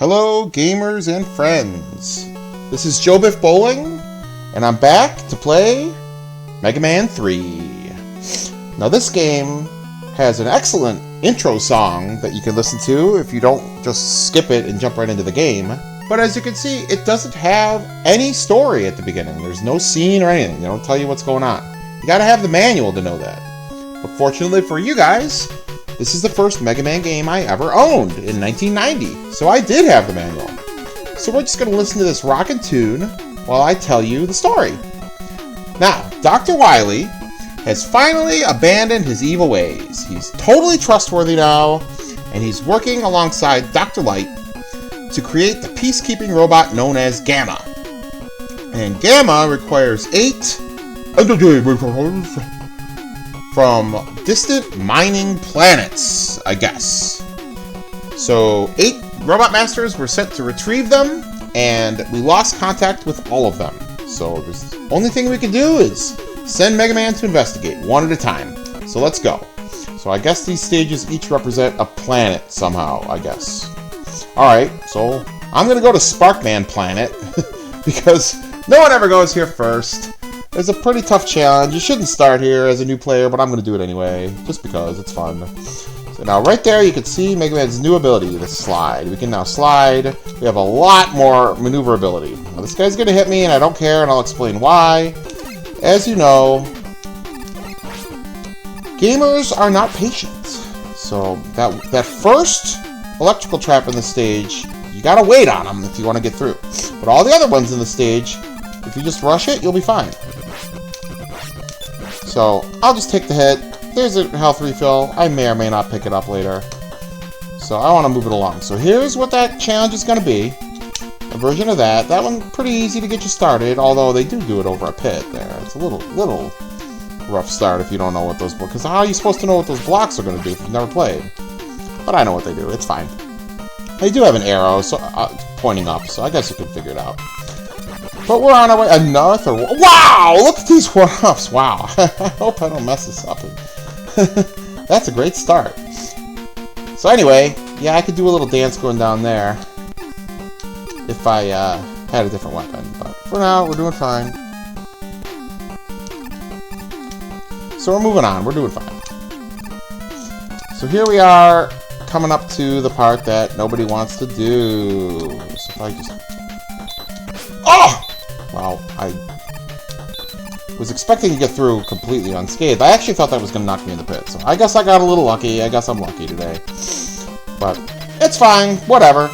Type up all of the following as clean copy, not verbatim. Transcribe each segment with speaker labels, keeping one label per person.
Speaker 1: Hello, gamers and friends. This is Joe Bif Bowling, and I'm back to play Mega Man 3. Now, this game has an excellent intro song that you can listen to if you don't just skip it and jump right into the game. But as you can see, it doesn't have any story at the beginning. There's no scene or anything. They don't tell you what's going on. You gotta have the manual to know that. But fortunately for you guys, this is the first Mega Man game I ever owned in 1990, so I did have the manual. So we're just going to listen to this rockin' tune while I tell you the story. Now, Dr. Wily has finally abandoned his evil ways. He's totally trustworthy now, and he's working alongside Dr. Light to create the peacekeeping robot known as Gamma. And Gamma requires 8 from distant mining planets, I guess. So 8 robot masters were sent to retrieve them, and we lost contact with all of them. So the only thing we can do is send Mega Man to investigate, one at a time. So let's go. So I guess these stages each represent a planet somehow, I guess. Alright, so I'm going to go to Sparkman Planet, because no one ever goes here first. It's a pretty tough challenge. You shouldn't start here as a new player, but I'm going to do it anyway, just because it's fun. So now right there you can see Mega Man's new ability, the slide. We can now slide. We have a lot more maneuverability. Now this guy's going to hit me and I don't care, and I'll explain why. As you know, gamers are not patient. So that first electrical trap in the stage, you got to wait on them if you want to get through. But all the other ones in the stage, if you just rush it, you'll be fine. So, I'll just take the hit. There's a health refill. I may or may not pick it up later. So, I want to move it along. So, here's what that challenge is going to be. A version of that. That one, pretty easy to get you started, although they do it over a pit there. It's a little rough start if you don't know what those blocks... Because how are you supposed to know what those blocks are going to do if you've never played? But I know what they do. It's fine. They do have an arrow pointing up, so I guess you can figure it out. But we're on our way. Another. Wow! Look at these one-ups. Wow. I hope I don't mess this up. That's a great start. So anyway, yeah, I could do a little dance going down there if I had a different weapon. But for now, we're doing fine. So we're moving on. We're doing fine. So here we are, coming up to the part that nobody wants to do. So if I just... Oh! Wow, I was expecting to get through completely unscathed. I actually thought that was going to knock me in the pit. So I guess I got a little lucky. I guess I'm lucky today. But it's fine. Whatever.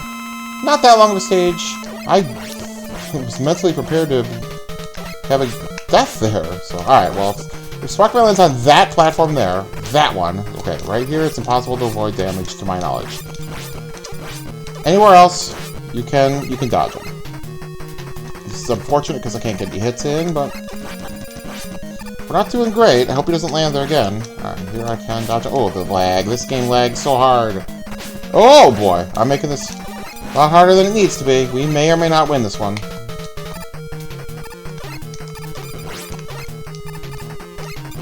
Speaker 1: Not that long of a stage. I was mentally prepared to have a death there. So, alright, well, if Sparkman lands on that platform there, that one, okay, right here, it's impossible to avoid damage to my knowledge. Anywhere else, you can dodge them. It's unfortunate because I can't get any hits in, but we're not doing great. I hope he doesn't land there again. Alright, here I can dodge. Oh, the lag. This game lags so hard. Oh, boy. I'm making this a lot harder than it needs to be. We may or may not win this one.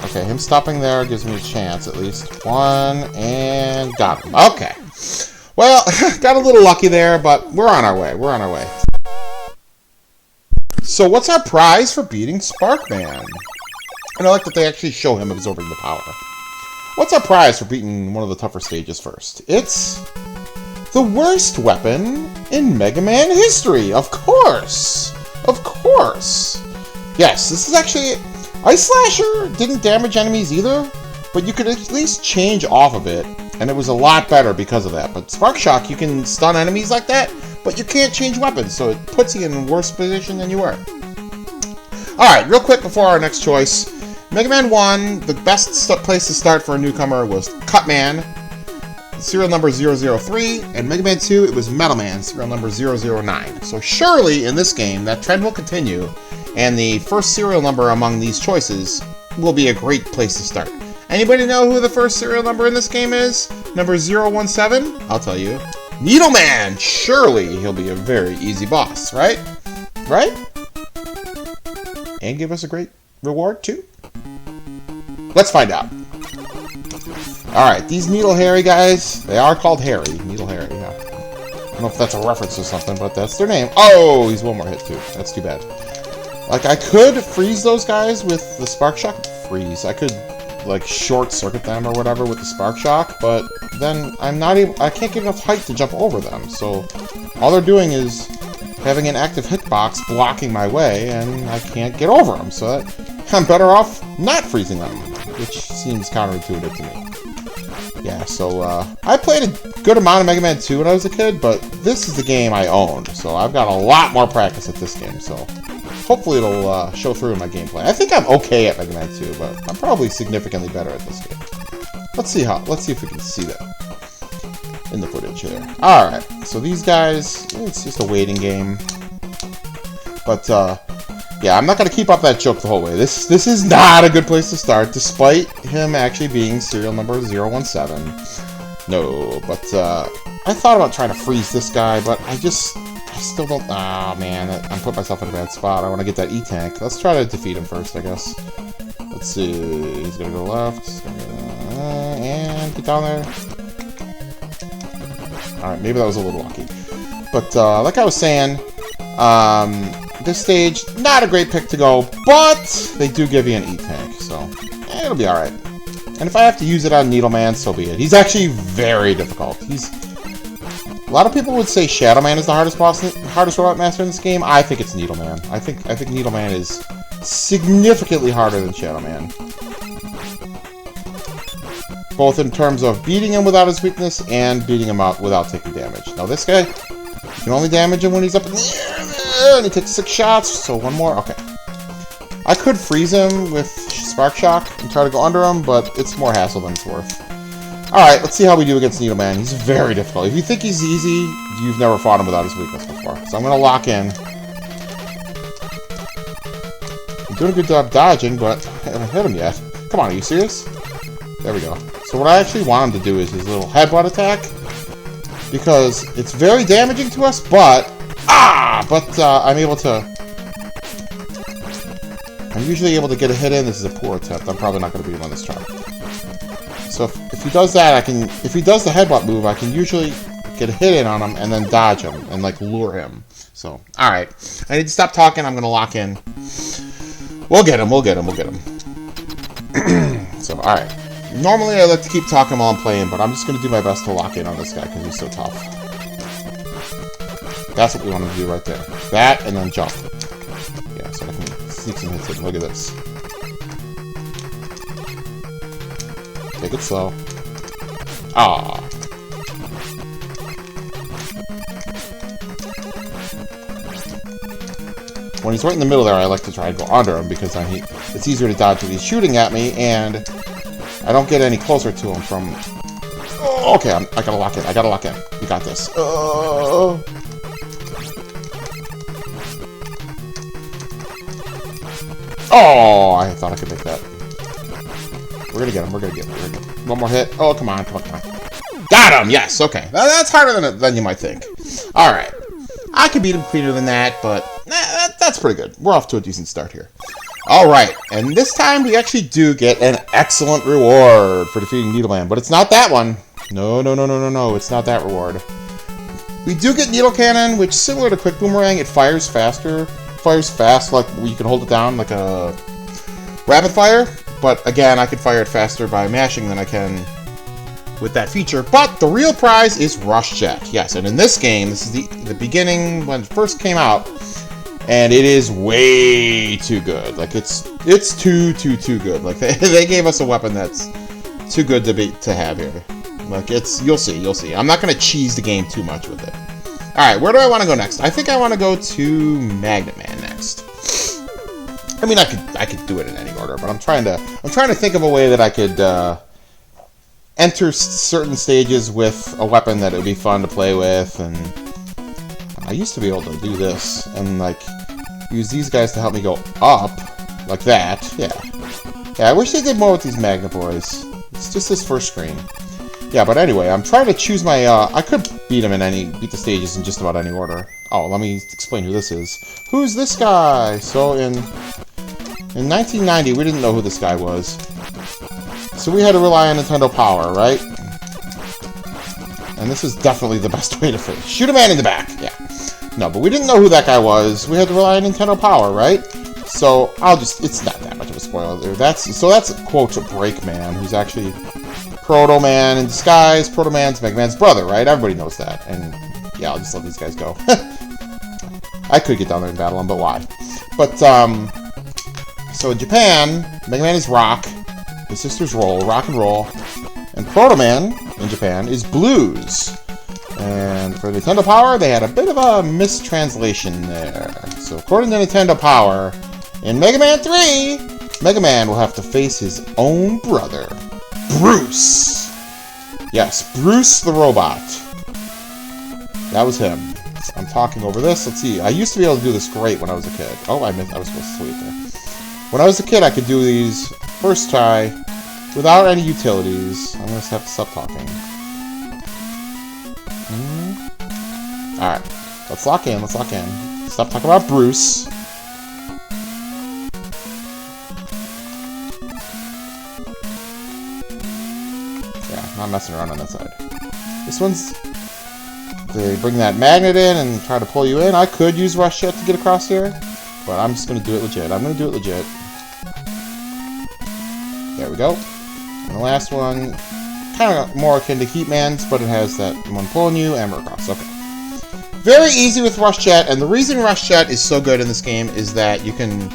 Speaker 1: Okay, him stopping there gives me a chance, at least. One, and got him. Okay. Well, got a little lucky there, but we're on our way. We're on our way. So what's our prize for beating Sparkman? And I like that they actually show him absorbing the power. What's our prize for beating one of the tougher stages first? It's the worst weapon in Mega Man history. Of course! Of course! Yes, this is actually... Ice Slasher didn't damage enemies either, but you could at least change off of it, and it was a lot better because of that. But Spark Shock, you can stun enemies like that, but you can't change weapons, so it puts you in a worse position than you were. Alright, real quick before our next choice. Mega Man 1, the best place to start for a newcomer was Cutman, serial number 003, and Mega Man 2, it was Metal Man, serial number 009. So surely, in this game, that trend will continue, and the first serial number among these choices will be a great place to start. Anybody know who the first serial number in this game is? Number 017? I'll tell you. Needleman! Surely he'll be a very easy boss, right? Right? And give us a great reward, too? Let's find out. Alright, these Needle Harry guys, they are called Harry. Needle Harry, yeah. don't know if that's a reference or something, but that's their name. Oh, he's one more hit too. That's too bad. Like, I could freeze those guys with the Spark Shock. Freeze. I could, like, short circuit them or whatever with the Spark Shock, but then I'm not able. I can't get enough height to jump over them. So all they're doing is having an active hitbox blocking my way, and I can't get over them. So I'm better off not freezing them, which seems counterintuitive to me. Yeah, so I played a good amount of Mega Man 2 when I was a kid, but this is the game I owned, so I've got a lot more practice at this game, so hopefully it'll show through in my gameplay. I think I'm okay at Mega Man 2, but I'm probably significantly better at this game. Let's see if we can see that in the footage here. Alright, so these guys, it's just a waiting game. But, yeah, I'm not going to keep up that joke the whole way. This is not a good place to start, despite him actually being serial number 017. No, but I thought about trying to freeze this guy, but I still don't... Ah, man, I'm putting myself in a bad spot. I want to get that E-Tank. Let's try to defeat him first, I guess. Let's see. He's going to go left. And get down there. Alright, maybe that was a little lucky. But, like I was saying... this stage, not a great pick to go, but they do give you an E-Tank, so it'll be alright. And if I have to use it on Needleman, so be it. He's actually very difficult. A lot of people would say Shadow Man is the hardest robot master in this game. I think it's Needleman. I think Needleman is significantly harder than Shadow Man. Both in terms of beating him without his weakness and beating him up without taking damage. Now this guy, you can only damage him when he's up in the air, and he takes 6 shots, so one more, okay. I could freeze him with Spark Shock and try to go under him, but it's more hassle than it's worth. Alright, let's see how we do against Needleman. He's very difficult. If you think he's easy, you've never fought him without his weakness before. So I'm going to lock in. I'm doing a good job dodging, but I haven't hit him yet. Come on, are you serious? There we go. So what I actually want him to do is his little headbutt attack, because it's very damaging to us, but... I'm usually able to get a hit in. This is a poor attempt. I'm probably not going to beat him on this try. So if he does that, if he does the headbutt move, I can usually get a hit in on him and then dodge him and, like, lure him. So, alright. I need to stop talking. I'm going to lock in. We'll get him. So, alright. Normally I like to keep talking while I'm playing, but I'm just going to do my best to lock in on this guy because he's so tough. That's what we want to do right there. That, and then jump. Yeah, so I can sneak some hits in. Look at this. Take it slow. Ah. When he's right in the middle there, I like to try and go under him because it's easier to dodge if he's shooting at me, and I don't get any closer to him from... Oh, okay, I gotta lock in. We got this. Oh, I thought I could make that. We're gonna get him. One more hit. Oh, come on. Got him! Yes, okay. That's harder than you might think. Alright. I could beat him cleaner than that, but that's pretty good. We're off to a decent start here. Alright, and this time we actually do get an excellent reward for defeating Needleman, but it's not that one. No, it's not that reward. We do get Needle Cannon, which, similar to Quick Boomerang, it fires faster. Fires fast, like you can hold it down like a rapid fire, but again, I could fire it faster by mashing than I can with that feature. But the real prize is Rush Check. Yes, and in this game, this is the beginning when it first came out, and it is way too good. Like it's too good. Like they gave us a weapon that's too good to have here. Like you'll see. I'm not gonna cheese the game too much with it. Alright, where do I want to go next? I think I want to go to Magnet Man next. I mean, I could do it in any order, but I'm trying to think of a way that I could enter certain stages with a weapon that it would be fun to play with, and I used to be able to do this and like use these guys to help me go up like that. Yeah, I wish they did more with these Magnet Boys. It's just this first screen. Yeah, but anyway, I'm trying to choose my, I could beat the stages in just about any order. Oh, let me explain who this is. Who's this guy? So in 1990, we didn't know who this guy was. So we had to rely on Nintendo Power, right? And this is definitely the best way to finish. Shoot a man in the back. Yeah. No, but we didn't know who that guy was. We had to rely on Nintendo Power, right? So I'll just, it's not that much of a spoiler there. That's quote Breakman, who's actually Proto Man in disguise. Proto Man's Mega Man's brother, right? Everybody knows that. And yeah, I'll just let these guys go. I could get down there and battle him, but why? But so in Japan, Mega Man is rock. His sister's rock and roll. And Proto Man in Japan is blues. And for Nintendo Power, they had a bit of a mistranslation there. So according to Nintendo Power, in Mega Man 3, Mega Man will have to face his own brother, Bruce. Yes, Bruce the robot. That was him. I'm talking over this. Let's see. I used to be able to do this great when I was a kid. Oh, I was supposed to sweep there. When I was a kid, I could do these first try without any utilities. I'm going to have to stop talking. Alright. Let's lock in. Let's lock in. Stop talking about Bruce. Yeah, not messing around on that side. This one's... They bring that magnet in and try to pull you in. I could use Rush Jet to get across here, but I'm just going to do it legit. I'm going to do it legit. There we go. And the last one, kind of more akin to Heatman's, but it has that one pulling you and we're across. Okay. Very easy with Rush Jet, and the reason Rush Jet is so good in this game is that you can...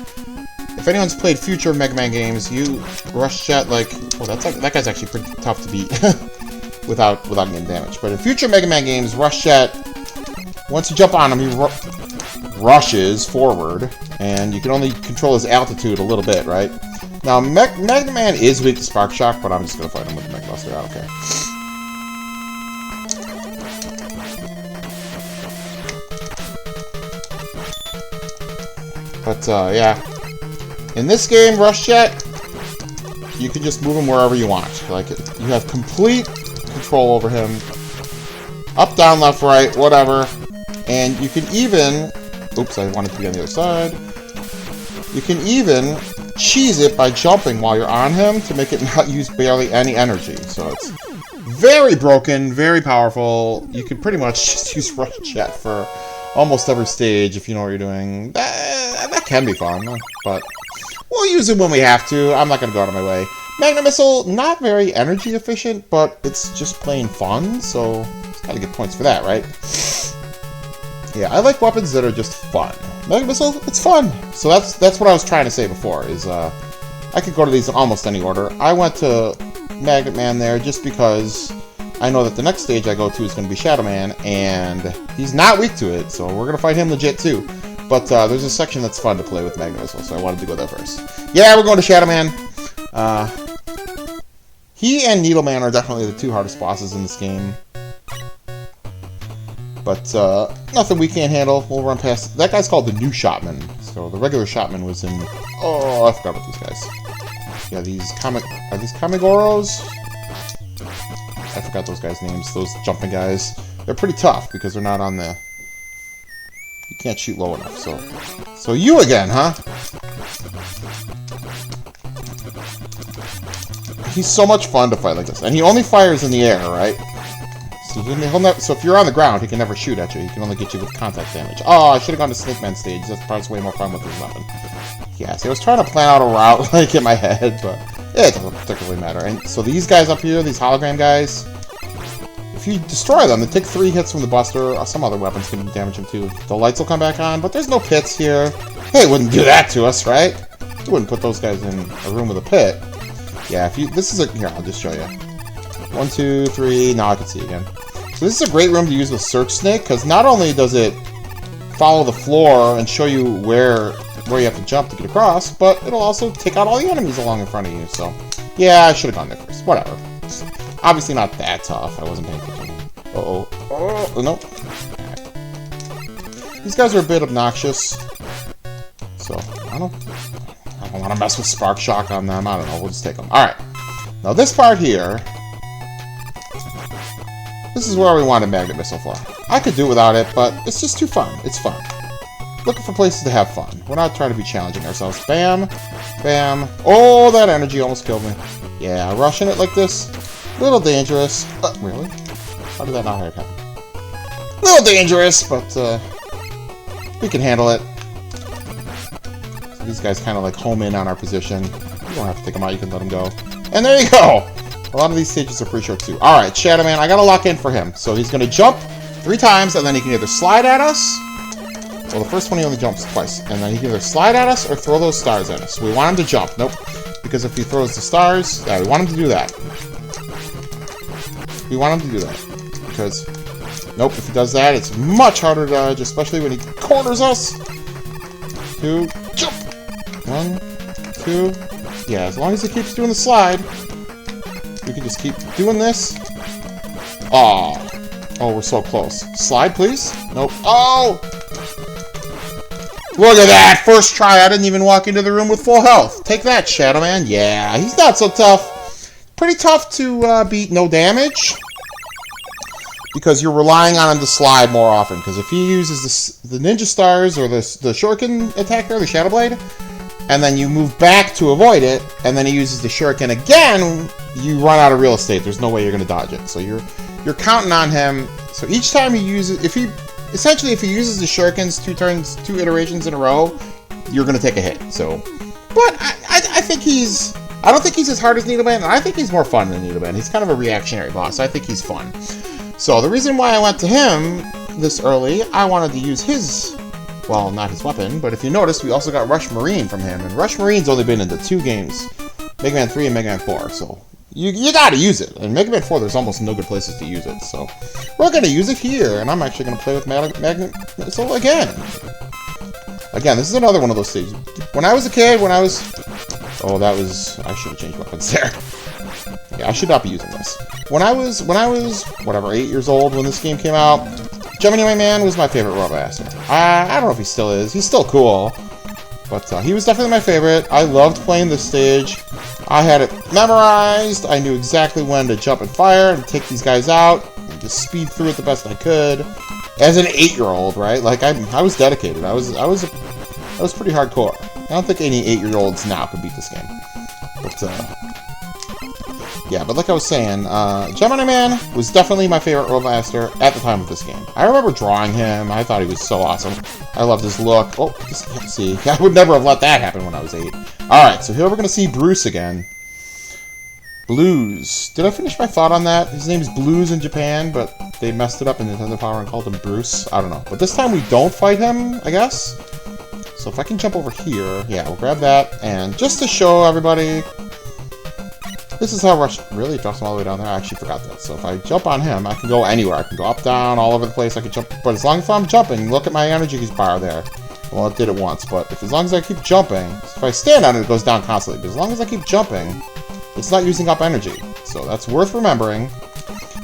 Speaker 1: If anyone's played future Mega Man games, you Rush Jet like... Oh, that guy's actually pretty tough to beat. without getting damaged. But in future Mega Man games, Rush Jet, once you jump on him, he rushes forward, and you can only control his altitude a little bit, right? Now, Mega Man is weak to Spark Shock, but I'm just going to fight him with the Mega Buster. I don't care. But, yeah. In this game, Rush Jet, you can just move him wherever you want. Like, you have complete control over him. Up, down, left, right, whatever. And you can even... Oops, I wanted to be on the other side. You can even cheese it by jumping while you're on him to make it not use barely any energy. So it's very broken, very powerful. You can pretty much just use Rush Jet for almost every stage if you know what you're doing. That can be fun, but we'll use it when we have to. I'm not going to go out of my way. Magnet Missile, not very energy efficient, but it's just plain fun, so it's got to get points for that, right? Yeah, I like weapons that are just fun. Magnet Missile, it's fun. So that's what I was trying to say before, is I could go to these in almost any order. I went to Magnet Man there just because I know that the next stage I go to is going to be Shadow Man, and he's not weak to it, so we're going to fight him legit too. But there's a section that's fun to play with Magnet Missile, so I wanted to go there first. Yeah, we're going to Shadow Man. He and Needle Man are definitely the two hardest bosses in this game. But nothing we can't handle. We'll run past... That guy's called the New Shotman. So the regular Shotman was in... Oh, I forgot about these guys. Yeah, these Are these Kamigoros? I forgot those guys' names. Those jumping guys. They're pretty tough because they're not on the... You can't shoot low enough, so you again, huh? He's so much fun to fight like this. And he only fires in the air, right? So, so if you're on the ground, he can never shoot at you. He can only get you with contact damage. Oh, I should have gone to Snake Man stage. That's probably way more fun with his weapon. Yeah, see, I was trying to plan out a route like in my head, but it doesn't particularly matter. And so these guys up here, these hologram guys, if you destroy them, they take 3 hits from the Buster. Some other weapons can damage them too. The lights will come back on, but there's no pits here. Hey, it wouldn't do that to us, right? You wouldn't put those guys in a room with a pit. Yeah, if you... This is a... Here, I'll just show you. 1, 2, 3... Now I can see again. So this is a great room to use with Search Snake, because not only does it follow the floor and show you where you have to jump to get across, but it'll also take out all the enemies along in front of you, so... Yeah, I should have gone there first. Whatever. It's obviously not that tough. I wasn't paying attention. Uh-oh. Oh, nope. These guys are a bit obnoxious. So, I don't want to mess with Spark Shock on them. I don't know. We'll just take them. Alright. Now, this part here... This is where we want a Magnet Missile for. I could do without it, but it's just too fun. It's fun. Looking for places to have fun. We're not trying to be challenging ourselves. Bam. Bam. Oh, that energy almost killed me. Yeah, rushing it like this. A little dangerous. Really? How did that not happen? A little dangerous, but we can handle it. So these guys kind of like home in on our position. You don't have to take them out, you can let them go. And there you go! A lot of these stages are pretty short too. Alright, Shadow Man, I gotta lock in for him. So he's gonna jump 3 times, and then he can either slide at us. Well, the first one he only jumps twice. And then he can either slide at us or throw those stars at us. We want him to jump. Nope. Because if he throws the stars, yeah, we want him to do that. We want him to do that. Because, nope, if he does that, it's much harder to dodge, especially when he corners us. 2, jump! 1, 2. Yeah, as long as he keeps doing the slide, we can just keep doing this. Aw. Oh, we're so close. Slide, please? Nope. Oh! Look at that! First try, I didn't even walk into the room with full health. Take that, Shadow Man. Yeah, he's not so tough. Pretty tough to beat no damage. Because you're relying on him to slide more often. Because if he uses the Ninja Stars or the Shuriken attack there, the Shadow Blade, and then you move back to avoid it, and then he uses the Shuriken again, you run out of real estate. There's no way you're going to dodge it. So you're counting on him. So each time he uses... If he uses the Shurikens 2 iterations in a row, you're going to take a hit. So, but I think he's... I don't think he's as hard as Needleman, and I think he's more fun than Needleman. He's kind of a reactionary boss. I think he's fun. So the reason why I went to him this early, I wanted to use his... Well, not his weapon, but if you noticed, we also got Rush Marine from him. And Rush Marine's only been into 2 games. Mega Man 3 and Mega Man 4, so... You gotta use it. In Mega Man 4, there's almost no good places to use it, so... We're gonna use it here, and I'm actually gonna play with Magnet Missile again. Again, this is another one of those stages. When I was a kid, Oh, that was... I should have changed weapons there. Yeah, I should not be using this. When I was, whatever, 8 years old when this game came out, Gemini Man was my favorite Robot Master. I don't know if he still is. He's still cool. But he was definitely my favorite. I loved playing this stage. I had it memorized. I knew exactly when to jump and fire and take these guys out. And just speed through it the best I could. As an 8-year-old, right? Like, I was dedicated. I was pretty hardcore. I don't think any 8-year-olds now could beat this game. But, yeah, but like I was saying, Gemini Man was definitely my favorite Robot Master at the time of this game. I remember drawing him. I thought he was so awesome. I loved his look. Oh, let's see. I would never have let that happen when I was 8. Alright, so here we're going to see Bruce again. Blues. Did I finish my thought on that? His name is Blues in Japan, but they messed it up in Nintendo Power and called him Bruce. I don't know. But this time we don't fight him, I guess. So if I can jump over here, yeah, we'll grab that. And just to show everybody... This is how Rush... Really? It drops him all the way down there? I actually forgot that. So if I jump on him, I can go anywhere. I can go up, down, all over the place. I can jump... But as long as I'm jumping, look at my energy bar there. Well, it did it once, but as long as I keep jumping... If I stand on it, it goes down constantly. But as long as I keep jumping, it's not using up energy. So that's worth remembering.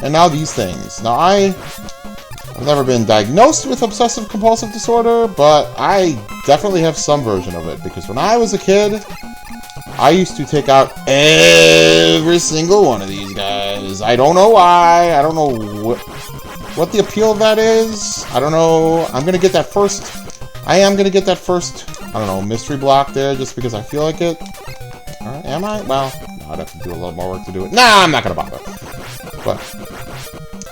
Speaker 1: And now these things. Now I've never been diagnosed with obsessive-compulsive disorder, but I definitely have some version of it. Because when I was a kid... I used to take out every single one of these guys. I don't know why. I don't know what the appeal of that is. I don't know. I'm going to get that first... I am going to get that first, I don't know, mystery block there just because I feel like it. Alright, am I? Well, no, I'd have to do a little more work to do it. Nah, I'm not going to bother. But,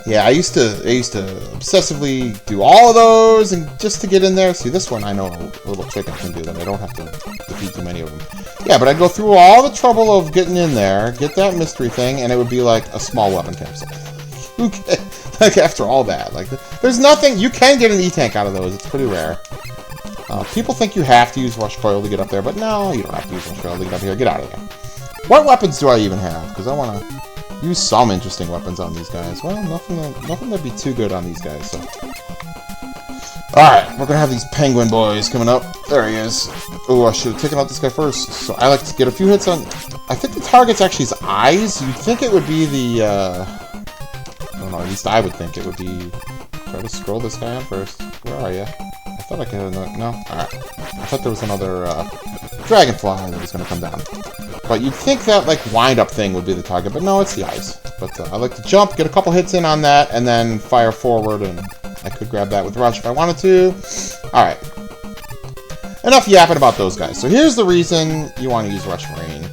Speaker 1: yeah, I used to obsessively do all of those and just to get in there. See, this one, I know a little trick I can do that. I don't have to defeat too many of them. Yeah, but I'd go through all the trouble of getting in there, get that mystery thing, and it would be like a small weapon capsule. Okay. Like, after all that. Like, there's nothing... You can get an E-Tank out of those. It's pretty rare. People think you have to use Rush Coil to get up there, but no, you don't have to use Rush Coil to get up here. Get out of there. What weapons do I even have? Because I want to use some interesting weapons on these guys. Well, nothing that'd be too good on these guys, so... Alright, we're gonna have these penguin boys coming up. There he is. Oh, I should have taken out this guy first. So I like to get a few hits on... I think the target's actually his eyes. You'd think it would be the, I don't know, at least I would think it would be... Try to scroll this guy on first. Where are you? I thought I could have... No? Alright. I thought there was another, dragonfly that was gonna come down. But you'd think that, like, wind-up thing would be the target, but no, it's the eyes. But I like to jump, get a couple hits in on that, and then fire forward, and I could grab that with Rush if I wanted to. Alright. Enough yapping about those guys. So here's the reason you want to use Rush Marine.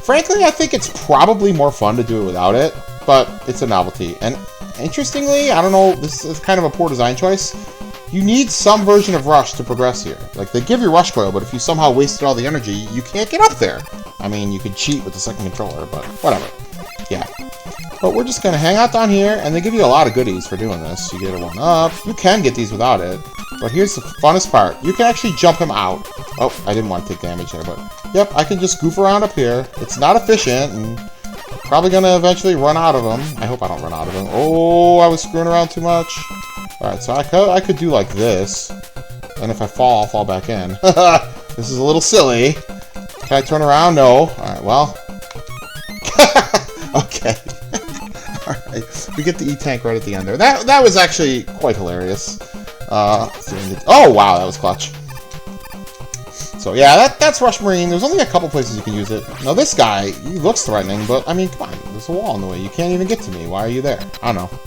Speaker 1: Frankly, I think it's probably more fun to do it without it. but it's a novelty. And interestingly, I don't know, this is kind of a poor design choice. You need some version of Rush to progress here. Like, they give you Rush Coil, but if you somehow wasted all the energy, you can't get up there. I mean, you could cheat with the second controller, but whatever. Yeah. But we're just going to hang out down here, and they give you a lot of goodies for doing this. You get a 1-up. You can get these without it. But here's the funnest part. You can actually jump him out. Oh, I didn't want to take damage there, but... Yep, I can just goof around up here. It's not efficient, and probably going to eventually run out of him. I hope I don't run out of him. Oh, I was screwing around too much. Alright, so I could do like this. And if I fall, I'll fall back in. This is a little silly. Can I turn around? No. Alright, well. Okay. Alright. We get the E-Tank right at the end there. That was actually quite hilarious. Oh, wow, that was clutch. So, yeah, that's Rush Marine. There's only a couple places you can use it. Now, this guy, he looks threatening, but, I mean, come on. There's a wall in the way. You can't even get to me. Why are you there? I don't know.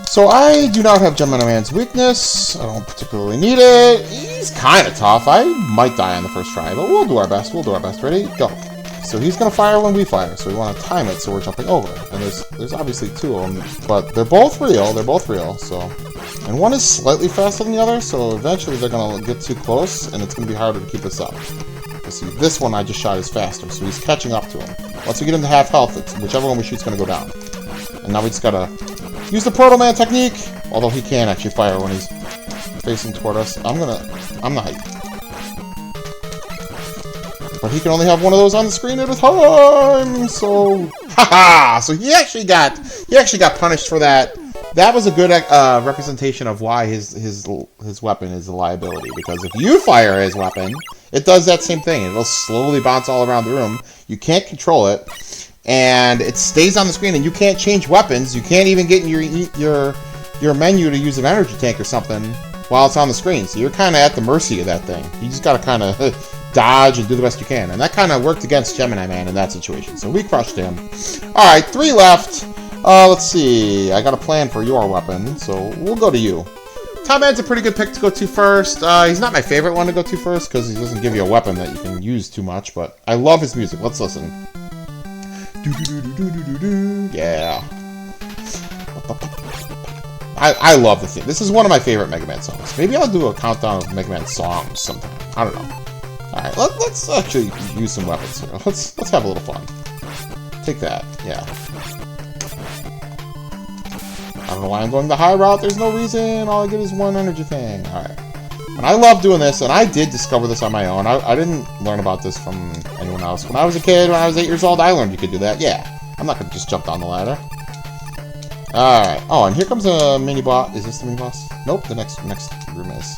Speaker 1: So I do not have Gemini Man's weakness. I don't particularly need it. He's kind of tough. I might die on the first try, but we'll do our best. We'll do our best. Ready? Go. So he's going to fire when we fire, so we want to time it so we're jumping over. And there's obviously two of them, but they're both real. They're both real, so... And one is slightly faster than the other, so eventually they're going to get too close, and it's going to be harder to keep us up. You see, this one I just shot is faster, so he's catching up to him. Once we get into half health, whichever one we shoot's going to go down. And now we just got to... use the Proto Man technique, although he can actually fire when he's facing toward us. I'm not. But he can only have one of those on the screen at a time. So, haha! So he actually got punished for that. That was a good representation of why his weapon is a liability. Because if you fire his weapon, it does that same thing. It'll slowly bounce all around the room. You can't control it. And it stays on the screen, and you can't change weapons. You can't even get in your menu to use an energy tank or something while it's on the screen. So you're kind of at the mercy of that thing. You just got to kind of dodge and do the best you can. And that kind of worked against Gemini Man in that situation. So we crushed him. All right, 3 left. Let's see. I got a plan for your weapon, so we'll go to you. Top Man's a pretty good pick to go to first. He's not my favorite one to go to first because he doesn't give you a weapon that you can use too much. But I love his music. Let's listen. Yeah. I love the theme. This is one of my favorite Mega Man songs. Maybe I'll do a countdown of Mega Man songs sometime. I don't know. Alright, let's actually use some weapons here. Let's have a little fun. Take that. Yeah. I don't know why I'm going the high route. There's no reason. All I get is one energy thing. Alright. And I love doing this, and I did discover this on my own. I didn't learn about this from anyone else. When I was a kid, when I was 8 years old, I learned you could do that. Yeah, I'm not going to just jump down the ladder. Alright. Oh, and here comes a mini-boss. Is this the mini-boss? Nope, the next room is.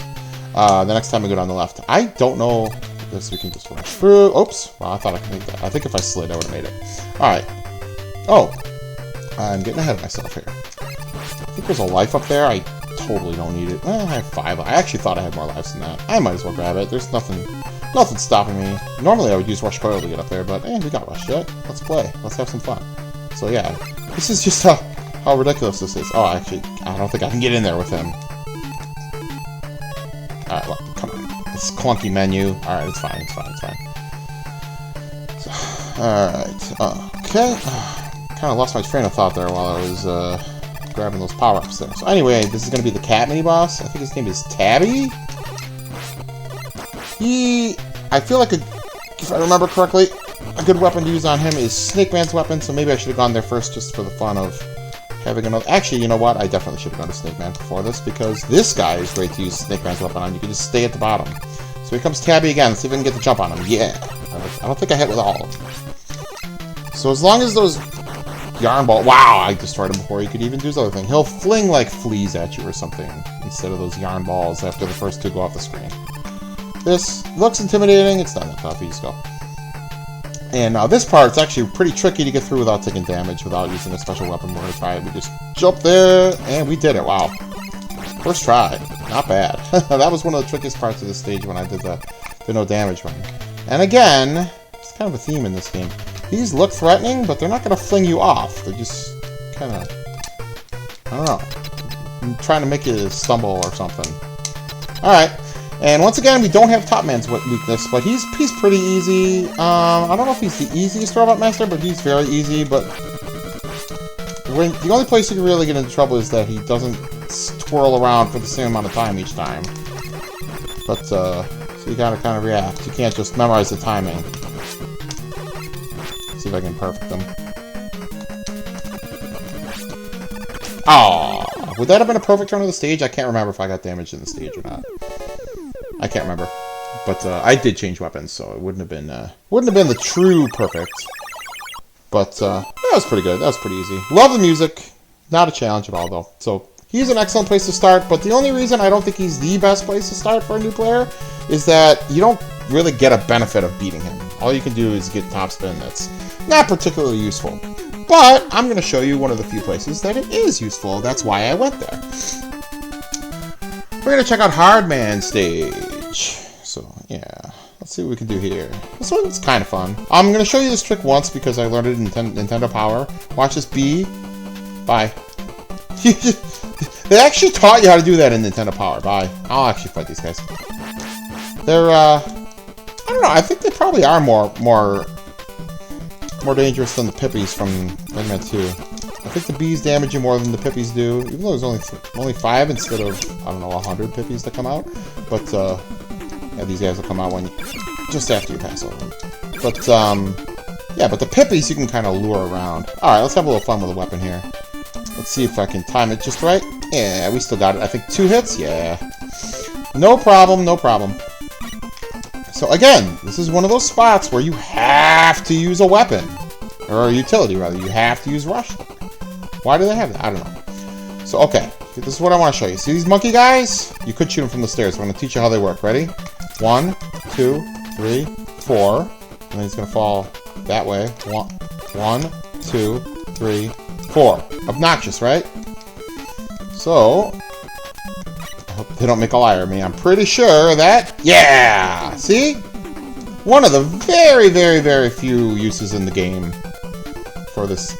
Speaker 1: The next time we go down the left. I don't know if we can just rush through. Oops. Well, I thought I could make that. I think if I slid, I would have made it. Alright. Oh. I'm getting ahead of myself here. I think there's a life up there. I totally don't need it. Well, I have 5. I actually thought I had more lives than that. I might as well grab it. There's nothing stopping me. Normally I would use Rush Coil to get up there, but we got Rush yet. Let's play. Let's have some fun. So yeah, this is just how ridiculous this is. Oh, actually, I don't think I can get in there with him. Alright, well, come on. This clunky menu. Alright, it's fine. So, alright. Okay. Kind of lost my train of thought there while I was grabbing those power-ups there. So anyway, this is going to be the cat mini-boss. I think his name is Tabby. I feel like, if I remember correctly, a good weapon to use on him is Snake Man's weapon, so maybe I should have gone there first just for the fun of having another... Actually, you know what? I definitely should have gone to Snake Man before this, because this guy is great to use Snake Man's weapon on. You can just stay at the bottom. So here comes Tabby again. Let's see if I can get the jump on him. Yeah! I don't think I hit with all of them. So as long as those... Yarn ball. Wow, I destroyed him before he could even do his other thing. He'll fling like fleas at you or something instead of those yarn balls after the first 2 go off the screen. This looks intimidating. It's not that tough. You just go. And now this part's actually pretty tricky to get through without taking damage, without using a special weapon. We're going to try it. We just jump there, and we did it. Wow. First try. Not bad. That was one of the trickiest parts of this stage when I did the no damage run. And again, it's kind of a theme in this game. These look threatening, but they're not going to fling you off. They're just kind of, I don't know, I'm trying to make you stumble or something. Alright, and once again, we don't have Top Man's weakness, but he's pretty easy. I don't know if he's the easiest Robot Master, but he's very easy, but the only place you can really get into trouble is that he doesn't twirl around for the same amount of time each time. But, so you gotta kind of react. You can't just memorize the timing. Let's see if I can perfect them. Oh, would that have been a perfect turn of the stage? I can't remember if I got damaged in the stage or not. I can't remember. But, I did change weapons, so it wouldn't have been the true perfect. But, that was pretty good. That was pretty easy. Love the music. Not a challenge at all, though. So, he's an excellent place to start, but the only reason I don't think he's the best place to start for a new player is that you don't really get a benefit of beating him. All you can do is get top spin. That's not particularly useful. But I'm going to show you one of the few places that it is useful. That's why I went there. We're going to check out Hardman stage. So, yeah. Let's see what we can do here. This one's kind of fun. I'm going to show you this trick once because I learned it in Nintendo Power. Watch this. B. Bye. They actually taught you how to do that in Nintendo Power. Bye. I'll actually fight these guys. They're, I don't know. I think they probably are more dangerous than the Pippies from Mega Man 2. I think the Bs damage you more than the Pippies do, even though there's only 5 instead of, I don't know, 100 Pippies that come out. But, yeah, these guys will come out just after you pass over them. But, yeah, but the Pippies you can kind of lure around. Alright, let's have a little fun with a weapon here. Let's see if I can time it just right. Yeah, we still got it. I think 2 hits? Yeah. No problem, no problem. So again, this is one of those spots where you have to use a weapon. Or a utility, rather. You have to use Rush. Why do they have that? I don't know. So, okay. This is what I want to show you. See these monkey guys? You could shoot them from the stairs. I'm going to teach you how they work. Ready? 1, 2, 3, 4. And then he's going to fall that way. 1, 2, 3, 4. Obnoxious, right? So, I hope they don't make a liar of me. I'm pretty sure that... Yeah! See? One of the very, very, very few uses in the game for this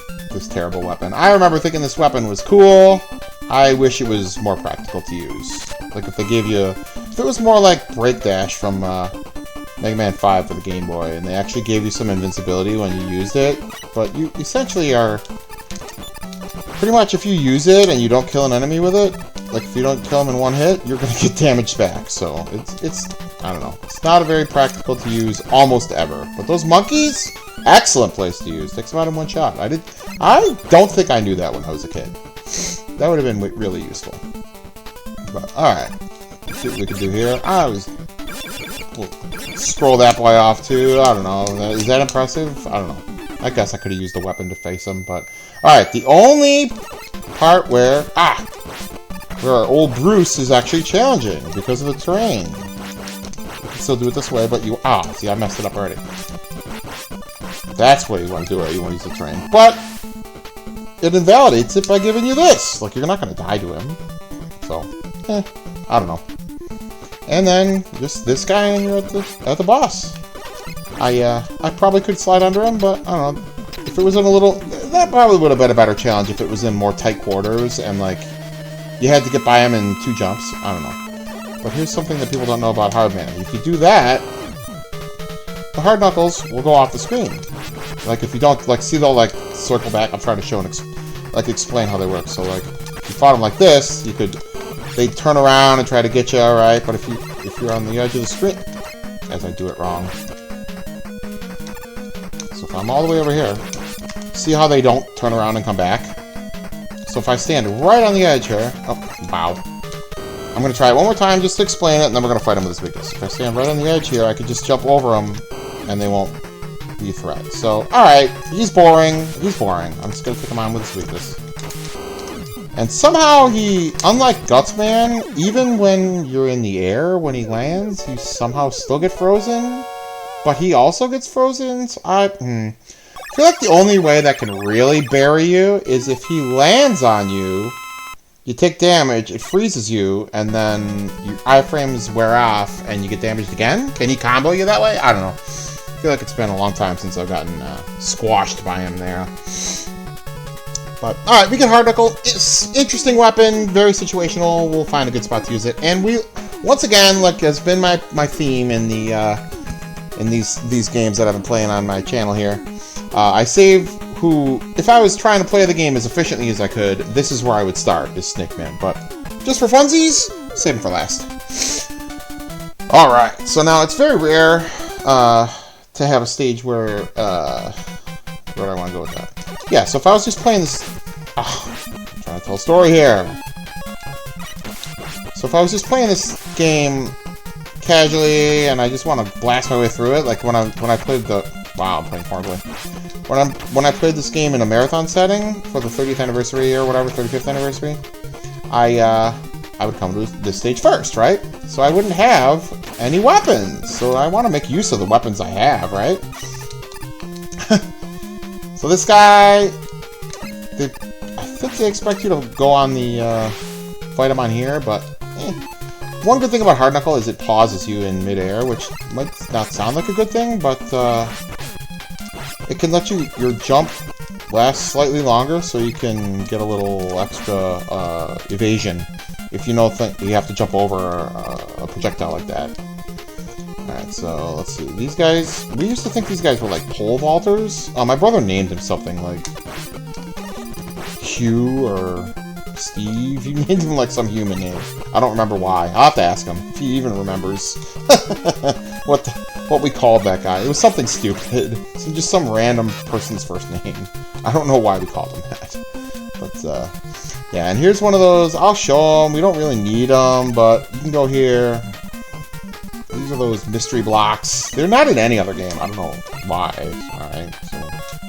Speaker 1: terrible weapon. I remember thinking this weapon was cool. I wish it was more practical to use. Like if they gave you... If it was more like Break Dash from Mega Man 5 for the Game Boy, and they actually gave you some invincibility when you used it, but you essentially are... Pretty much if you use it and you don't kill an enemy with it, like if you don't kill them in one hit, you're going to get damaged back. So it's I don't know. It's not a very practical to use almost ever. But those monkeys, excellent place to use. Takes them out in one shot. I don't think I knew that when I was a kid. That would have been really useful. But alright. Let's see what we can do here. We'll scroll that boy off too. I don't know. Is that impressive? I don't know. I guess I could have used the weapon to face him, but... Alright, the only part where our old Bruce is actually challenging because of the terrain. You can still do it this way, but you... see, I messed it up already. That's where you want to do it. You want to use the terrain. But it invalidates it by giving you this. Like, you're not going to die to him. So, I don't know. And then, just this guy and you're at the boss. I probably could slide under him, but I don't know. If it was in a little... That probably would have been a better challenge if it was in more tight quarters and, like, you had to get by him in 2 jumps. I don't know. But here's something that people don't know about Hardman. If you do that, the hard knuckles will go off the screen. Like, if you don't, like, see they'll, like, circle back. I'm trying to show and, explain how they work. So, like, if you fought them like this, you could... They'd turn around and try to get you, alright? But if you're on the edge of the screen... As I do it wrong... So if I'm all the way over here, see how they don't turn around and come back? So if I stand right on the edge here... Oh, wow. I'm going to try it one more time just to explain it, and then we're going to fight them with this weakness. If I stand right on the edge here, I could just jump over them, and they won't be a threat. So, alright, he's boring. He's boring. I'm just going to take him on with his weakness. And somehow he, unlike Gutsman, even when you're in the air, when he lands, you somehow still get frozen. But he also gets frozen, so I feel like the only way that can really bury you is if he lands on you, you take damage, it freezes you, and then your iframes wear off, and you get damaged again? Can he combo you that way? I don't know. I feel like it's been a long time since I've gotten squashed by him there. But, alright, we get Hard Knuckle. It's interesting weapon, very situational. We'll find a good spot to use it. And we, once again, like has been my theme in the... in these games that I've been playing on my channel here. I save who, if I was trying to play the game as efficiently as I could, this is where I would start, is Snake Man. But just for funsies, save him for last. Alright, so now it's very rare to have a stage where do I want to go with that? Yeah, so if I was just playing this... Oh, I'm trying to tell a story here. So if I was just playing this game casually and I just want to blast my way through it, like when I played the... Wow, I'm playing horribly. When I played this game in a marathon setting for the 30th anniversary or whatever, 35th anniversary, I would come to this stage first, right? So I wouldn't have any weapons. So I want to make use of the weapons I have, right? So this guy, I think they expect you to go on the, fight him on here, but one good thing about Hard Knuckle is it pauses you in midair, which might not sound like a good thing, but it can let your jump last slightly longer, so you can get a little extra evasion if you know you have to jump over a projectile like that. Alright, so let's see. These guys, we used to think these guys were like pole vaulters. My brother named him something like Hugh or Steve. He named him like some human name. I don't remember why. I'll have to ask him if he even remembers what we called that guy. It was something stupid. Just some random person's first name. I don't know why we called him that. But, yeah, and here's one of those. I'll show them. We don't really need them, but you can go here. These are those mystery blocks. They're not in any other game. I don't know why. Alright, so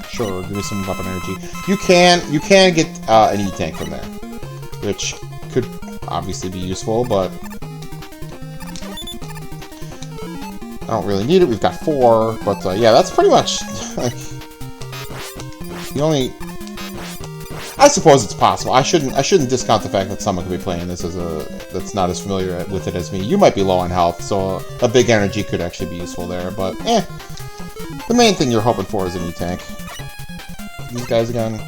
Speaker 1: sure, give me some weapon energy. You can get an E-Tank from there, which could obviously be useful, but I don't really need it. We've got 4, but yeah, that's pretty much like the only... I suppose it's possible. I shouldn't discount the fact that someone could be playing this that's not as familiar with it as me. You might be low on health, so a big energy could actually be useful there, but the main thing you're hoping for is an E-Tank. These guys again.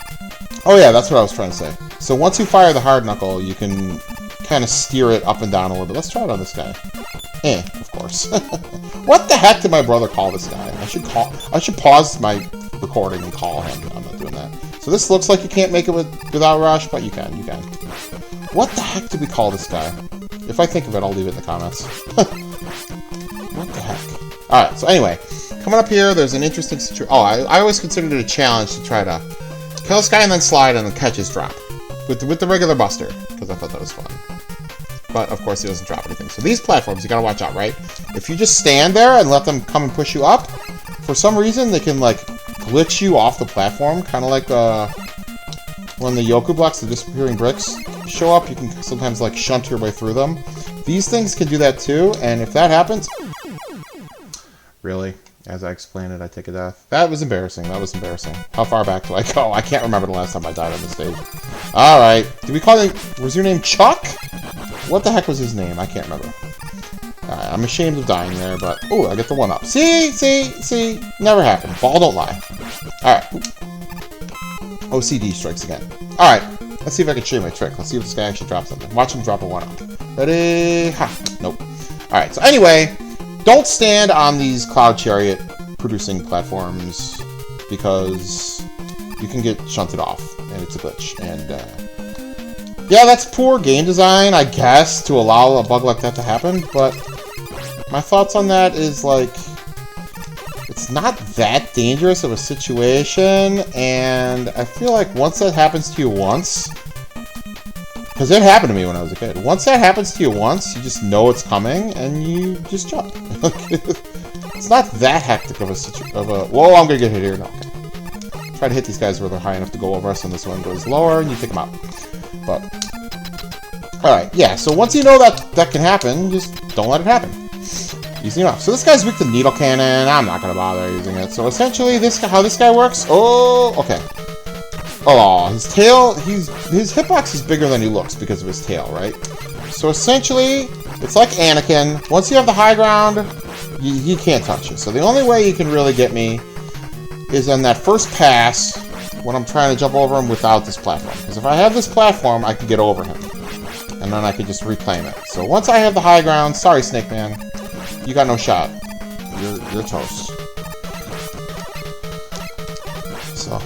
Speaker 1: Oh yeah, that's what I was trying to say. So once you fire the Hard Knuckle, you can kind of steer it up and down a little bit. Let's try it on this guy. Of course. What the heck did my brother call this guy? I should pause my recording and call him. I'm not doing that. So this looks like you can't make it without Rush, but you can. What the heck did we call this guy? If I think of it, I'll leave it in the comments. What the heck? Alright, so anyway. Coming up here, there's an interesting situation. Oh, I always considered it a challenge to try to kill this guy and then slide and then catch his drop. With the regular Buster, because I thought that was fun. But, of course, he doesn't drop anything. So these platforms, you gotta watch out, right? If you just stand there and let them come and push you up, for some reason, they can, like, glitch you off the platform, kind of like when the Yoku blocks, the disappearing bricks, show up. You can sometimes like shunt your way through them. These things can do that too, and if that happens... Really? As I explained it, I take a death. That was embarrassing. How far back do I go? I can't remember the last time I died on the stage. Alright. Did we call him... Was your name Chuck? What the heck was his name? I can't remember. Alright, I'm ashamed of dying there, but... Oh, I get the 1-up. See? Never happened. Ball don't lie. Alright. OCD strikes again. Alright, let's see if I can show you my trick. Let's see if this guy actually drops something. Watch him drop a 1-up. Ready? Ha! Nope. Alright, so anyway, don't stand on these Cloud Chariot producing platforms because you can get shunted off, and it's a glitch. And, yeah, that's poor game design, I guess, to allow a bug like that to happen, but my thoughts on that is, like, it's not that dangerous of a situation, and I feel like once that happens to you once, because it happened to me when I was a kid, once that happens to you once, you just know it's coming, and you just jump. It's not that hectic of a situation, whoa, I'm gonna get hit here, no, okay. Try to hit these guys where they're high enough to go over us, and this one goes lower, and you take them out. But, alright, yeah, so once you know that can happen, just don't let it happen. Easy enough. So this guy's weak to Needle Cannon. I'm not going to bother using it. So essentially, how this guy works... Oh, okay. Oh, his tail... His hitbox is bigger than he looks because of his tail, right? So essentially, it's like Anakin. Once you have the high ground, he can't touch you. So the only way you can really get me is on that first pass when I'm trying to jump over him without this platform. Because if I have this platform, I can get over him. And then I can just reclaim it. So once I have the high ground... Sorry, Snake Man. You got no shot. You're toast. So,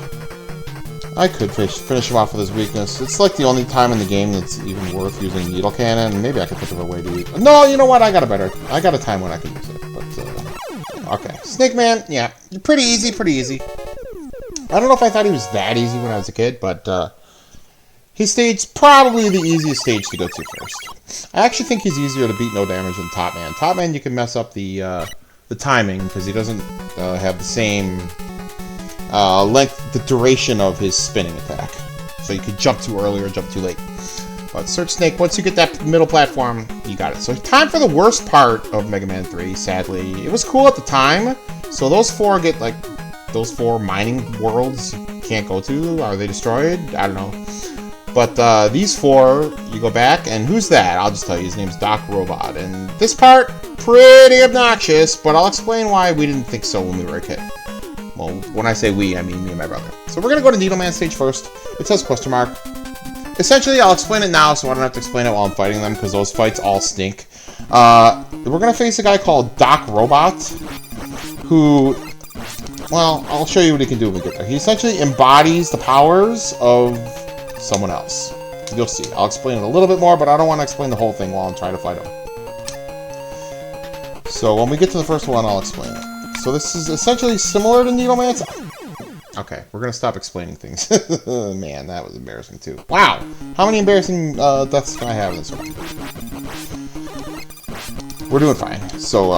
Speaker 1: I could finish him off with his weakness. It's like the only time in the game that's even worth using Needle Cannon. Maybe I could think of a way to use it. No, you know what? I got a time when I can use it. But, okay. Snake Man, yeah. Pretty easy, pretty easy. I don't know if I thought he was that easy when I was a kid, but, his stage, probably the easiest stage to go to first. I actually think he's easier to beat no damage than Top Man. Top Man, you can mess up the timing, because he doesn't have the same length, the duration of his spinning attack. So you could jump too early or jump too late. But Search Snake, once you get that middle platform, you got it. So time for the worst part of Mega Man 3, sadly. It was cool at the time, so those four mining worlds you can't go to. Are they destroyed? I don't know. But these four, you go back, and who's that? I'll just tell you, his name's Doc Robot. And this part, pretty obnoxious, but I'll explain why we didn't think so when we were a kid. Well, when I say we, I mean me and my brother. So we're going to go to Needleman stage first. It says question mark. Essentially, I'll explain it now so I don't have to explain it while I'm fighting them, because those fights all stink. We're going to face a guy called Doc Robot, who, well, I'll show you what he can do when we get there. He essentially embodies the powers of someone else. You'll see. I'll explain it a little bit more, but I don't want to explain the whole thing while I'm trying to fight him. So when we get to the first one, I'll explain it. So this is essentially similar to Needleman's. Okay, we're going to stop explaining things. Man, that was embarrassing too. Wow! How many embarrassing deaths can I have in this one? We're doing fine. So,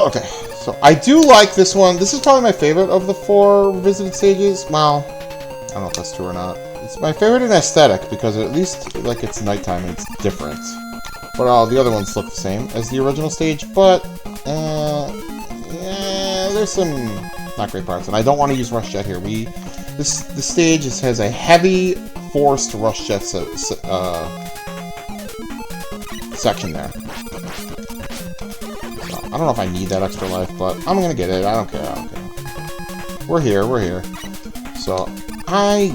Speaker 1: okay. So I do like this one. This is probably my favorite of the 4 visited stages. Well, I don't know if that's true or not. It's my favorite in aesthetic, because at least, like, it's nighttime and it's different. But all the other ones look the same as the original stage, but, yeah, there's some not great parts. And I don't want to use Rush Jet here. This stage has a heavy, forced Rush Jet section there. So, I don't know if I need that extra life, but I'm gonna get it. I don't care. We're here. So, I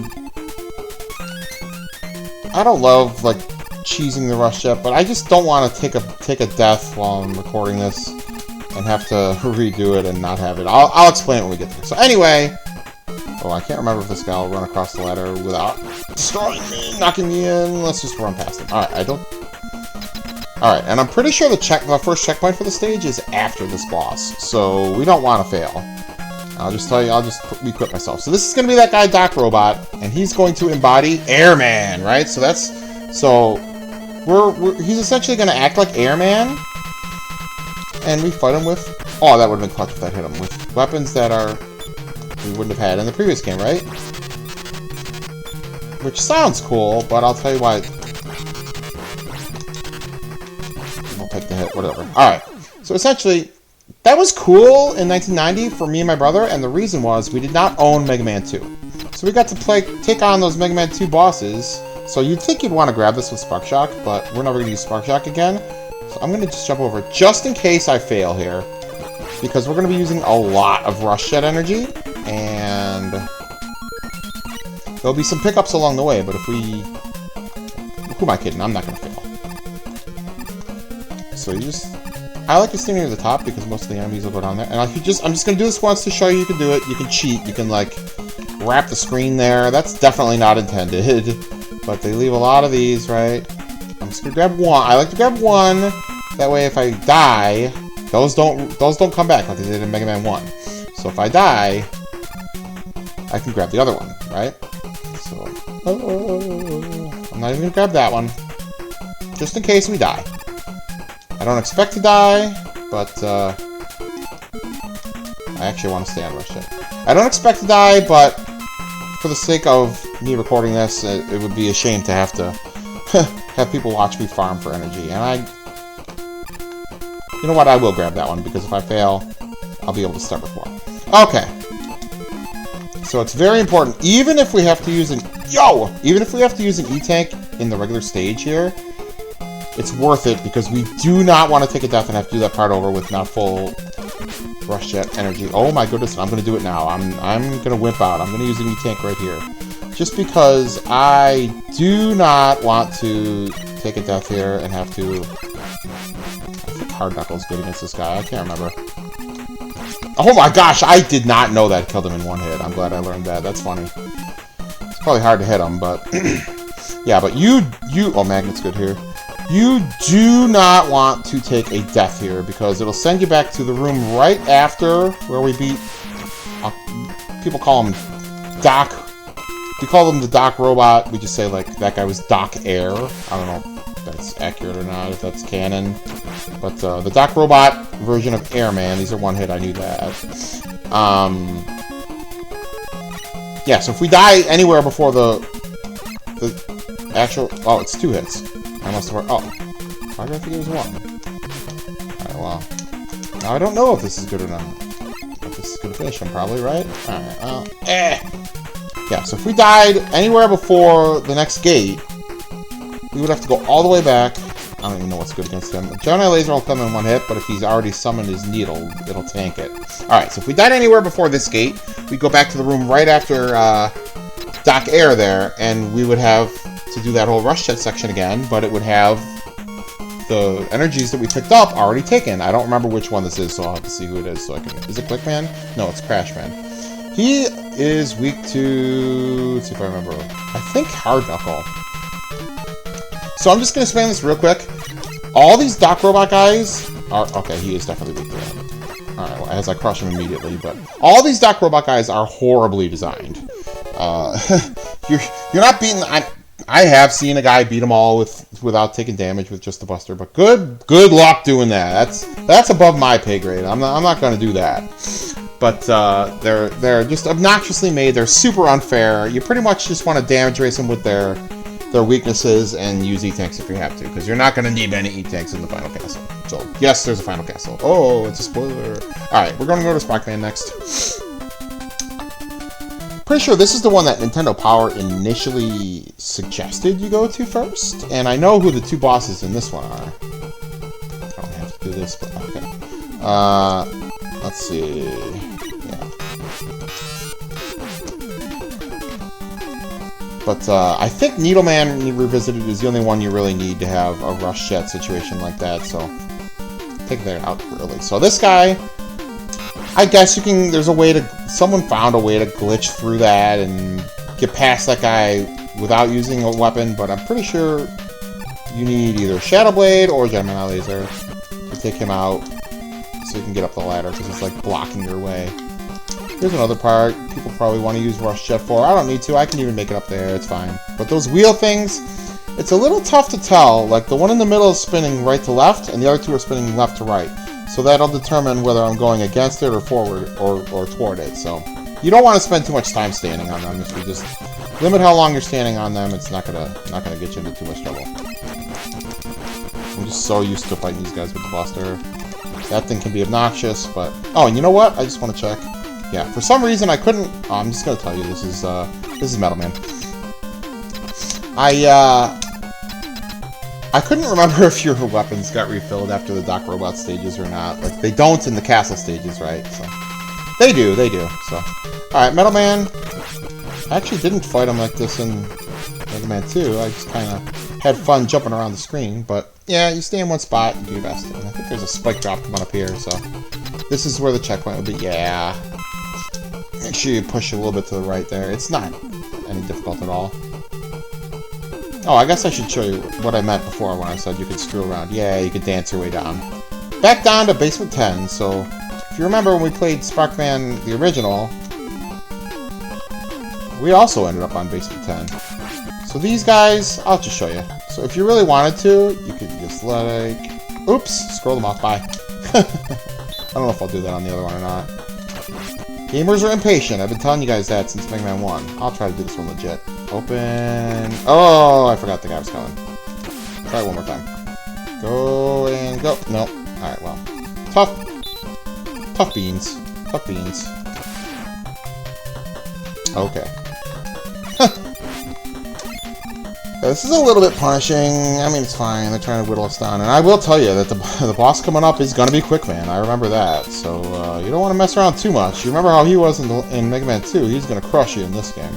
Speaker 1: don't love, like, cheesing the Rush Jet, but I just don't want to take a death while I'm recording this and have to redo it and not have it. I'll explain it when we get there. So anyway, oh, I can't remember if this guy will run across the ladder without destroying me, knocking me in. Let's just run past him. Alright, Alright, and I'm pretty sure the first checkpoint for the stage is after this boss, so we don't want to fail. I'll just tell you, I'll just equip myself. So this is going to be that guy, Doc Robot, and he's going to embody Airman, right? So he's essentially going to act like Airman, and we fight him with, oh, that would have been clutch if that hit him, with weapons that we wouldn't have had in the previous game, right? Which sounds cool, but I'll tell you why. I'll take the hit, whatever. Alright, so essentially, that was cool in 1990 for me and my brother, and the reason was we did not own Mega Man 2. So we got to take on those Mega Man 2 bosses. So you'd think you'd want to grab this with Spark Shock, but we're never going to use Spark Shock again. So I'm going to just jump over just in case I fail here, because we're going to be using a lot of Rush Jet energy, and there'll be some pickups along the way, but if we... Who am I kidding? I'm not going to fail. So you just... I like to stay near the top because most of the enemies will go down there. And I'm just going to do this once to show you can do it. You can cheat. You can, like, wrap the screen there. That's definitely not intended. But they leave a lot of these, right? I'm just going to grab one. I like to grab one. That way if I die, those don't come back like they did in Mega Man 1. So if I die, I can grab the other one, right? So, I'm not even going to grab that one. Just in case we die. I don't expect to die, but I actually want to stay on Rush Jet. I don't expect to die, but for the sake of me recording this, it would be a shame to have to have people watch me farm for energy. And you know what? I will grab that one, because if I fail, I'll be able to start with one. Okay. So it's very important, even if we have to use an E-Tank in the regular stage here, it's worth it, because we do not want to take a death and have to do that part over with not full Rush Jet energy. Oh my goodness, I'm going to do it now. I'm going to wimp out. I'm going to use an E-Tank right here. Just because I do not want to take a death here and have to... I think Hard Knuckles good against this guy. I can't remember. Oh my gosh, I did not know that killed him in one hit. I'm glad I learned that. That's funny. Probably hard to hit him, but... yeah, but you... Oh, Magnet's good here. You do not want to take a death here, because it'll send you back to the room right after where we beat... people call him Doc. We call him the Doc Robot. We just say, like, that guy was Doc Air. I don't know if that's accurate or not, if that's canon. But the Doc Robot version of Airman, these are one hit, I knew that. Yeah, so if we die anywhere before the actual... Oh, it's 2 hits. I must have... Oh. Why did I think it was 1? Alright, well. Now I don't know if this is good or not. If this is going to finish him, probably, right? Alright, well... Yeah, so if we died anywhere before the next gate, we would have to go all the way back. I don't even know what's good against him. Gemini Laser will come in 1 hit, but if he's already summoned his needle, it'll tank it. Alright, so if we died anywhere before this gate, we go back to the room right after Doc Air there, and we would have to do that whole rush jet section again, but it would have the energies that we picked up already taken. I don't remember which one this is, so I'll have to see who it is so I can... Is it Quickman? No, it's Crashman. He is weak to... Let's see if I remember. I think Hard Knuckle. So I'm just going to explain this real quick. All these Doc Robot guys are... Okay, he is definitely weak to him. Alright, well, as I crush him immediately, but... All these Doc Robot guys are horribly designed. You're not beating... I have seen a guy beat them all without taking damage with just the Buster, but good luck doing that. That's above my pay grade. I'm not going to do that. But they're just obnoxiously made. They're super unfair. You pretty much just want to damage race them with their weaknesses and use E-Tanks if you have to, because you're not going to need any E-Tanks in the final castle. So, yes, there's a final castle. Oh, it's a spoiler. Alright, we're going to go to Sparkman next. Pretty sure this is the one that Nintendo Power initially suggested you go to first, and I know who the 2 bosses in this one are. I don't have to do this, but okay. Let's see. Yeah. But I think Needleman Revisited is the only one you really need to have a rush jet situation like that, so take that out early. So this guy, I guess you can, there's a way to, someone found a way to glitch through that and get past that guy without using a weapon, but I'm pretty sure you need either Shadow Blade or Gemini Laser to take him out so you can get up the ladder, because it's like blocking your way. Here's another part people probably want to use Rush Jet for. I don't need to, I can even make it up there, it's fine. But those wheel things, it's a little tough to tell. Like the one in the middle is spinning right to left, and the other 2 are spinning left to right. So that'll determine whether I'm going against it or forward or toward it. So you don't want to spend too much time standing on them. If you just limit how long you're standing on them, it's not gonna get you into too much trouble. I'm just so used to fighting these guys with the Buster. That thing can be obnoxious, but oh, and you know what? I just want to check. Yeah, for some reason I couldn't. Oh, I'm just gonna tell you this is Metal Man. I couldn't remember if your weapons got refilled after the Doc Robot stages or not. Like, they don't in the castle stages, right? So they do. So, alright, Metal Man. I actually didn't fight him like this in Mega Man 2. I just kind of had fun jumping around the screen. But, yeah, you stay in one spot and do your best. And I think there's a spike drop coming up here, so this is where the checkpoint will be. Yeah. Make sure you push a little bit to the right there. It's not any difficult at all. Oh, I guess I should show you what I meant before when I said you could screw around. Yeah, you could dance your way down. Back down to Basement 10. So, if you remember when we played Sparkman, the original, we also ended up on Basement 10. So these guys, I'll just show you. So if you really wanted to, you could just like... Oops! Scroll them off. Bye. I don't know if I'll do that on the other one or not. Gamers are impatient. I've been telling you guys that since Mega Man 1. I'll try to do this one legit. Open... Oh, I forgot the guy was coming. Try it one more time. Go and go. Nope. Alright, well. Tough beans. Tough beans. Okay. This is a little bit punishing. I mean, it's fine. They're trying to whittle us down. And I will tell you that the boss coming up is going to be Quickman. I remember that. So, you don't want to mess around too much. You remember how he was in Mega Man 2. He's going to crush you in this game.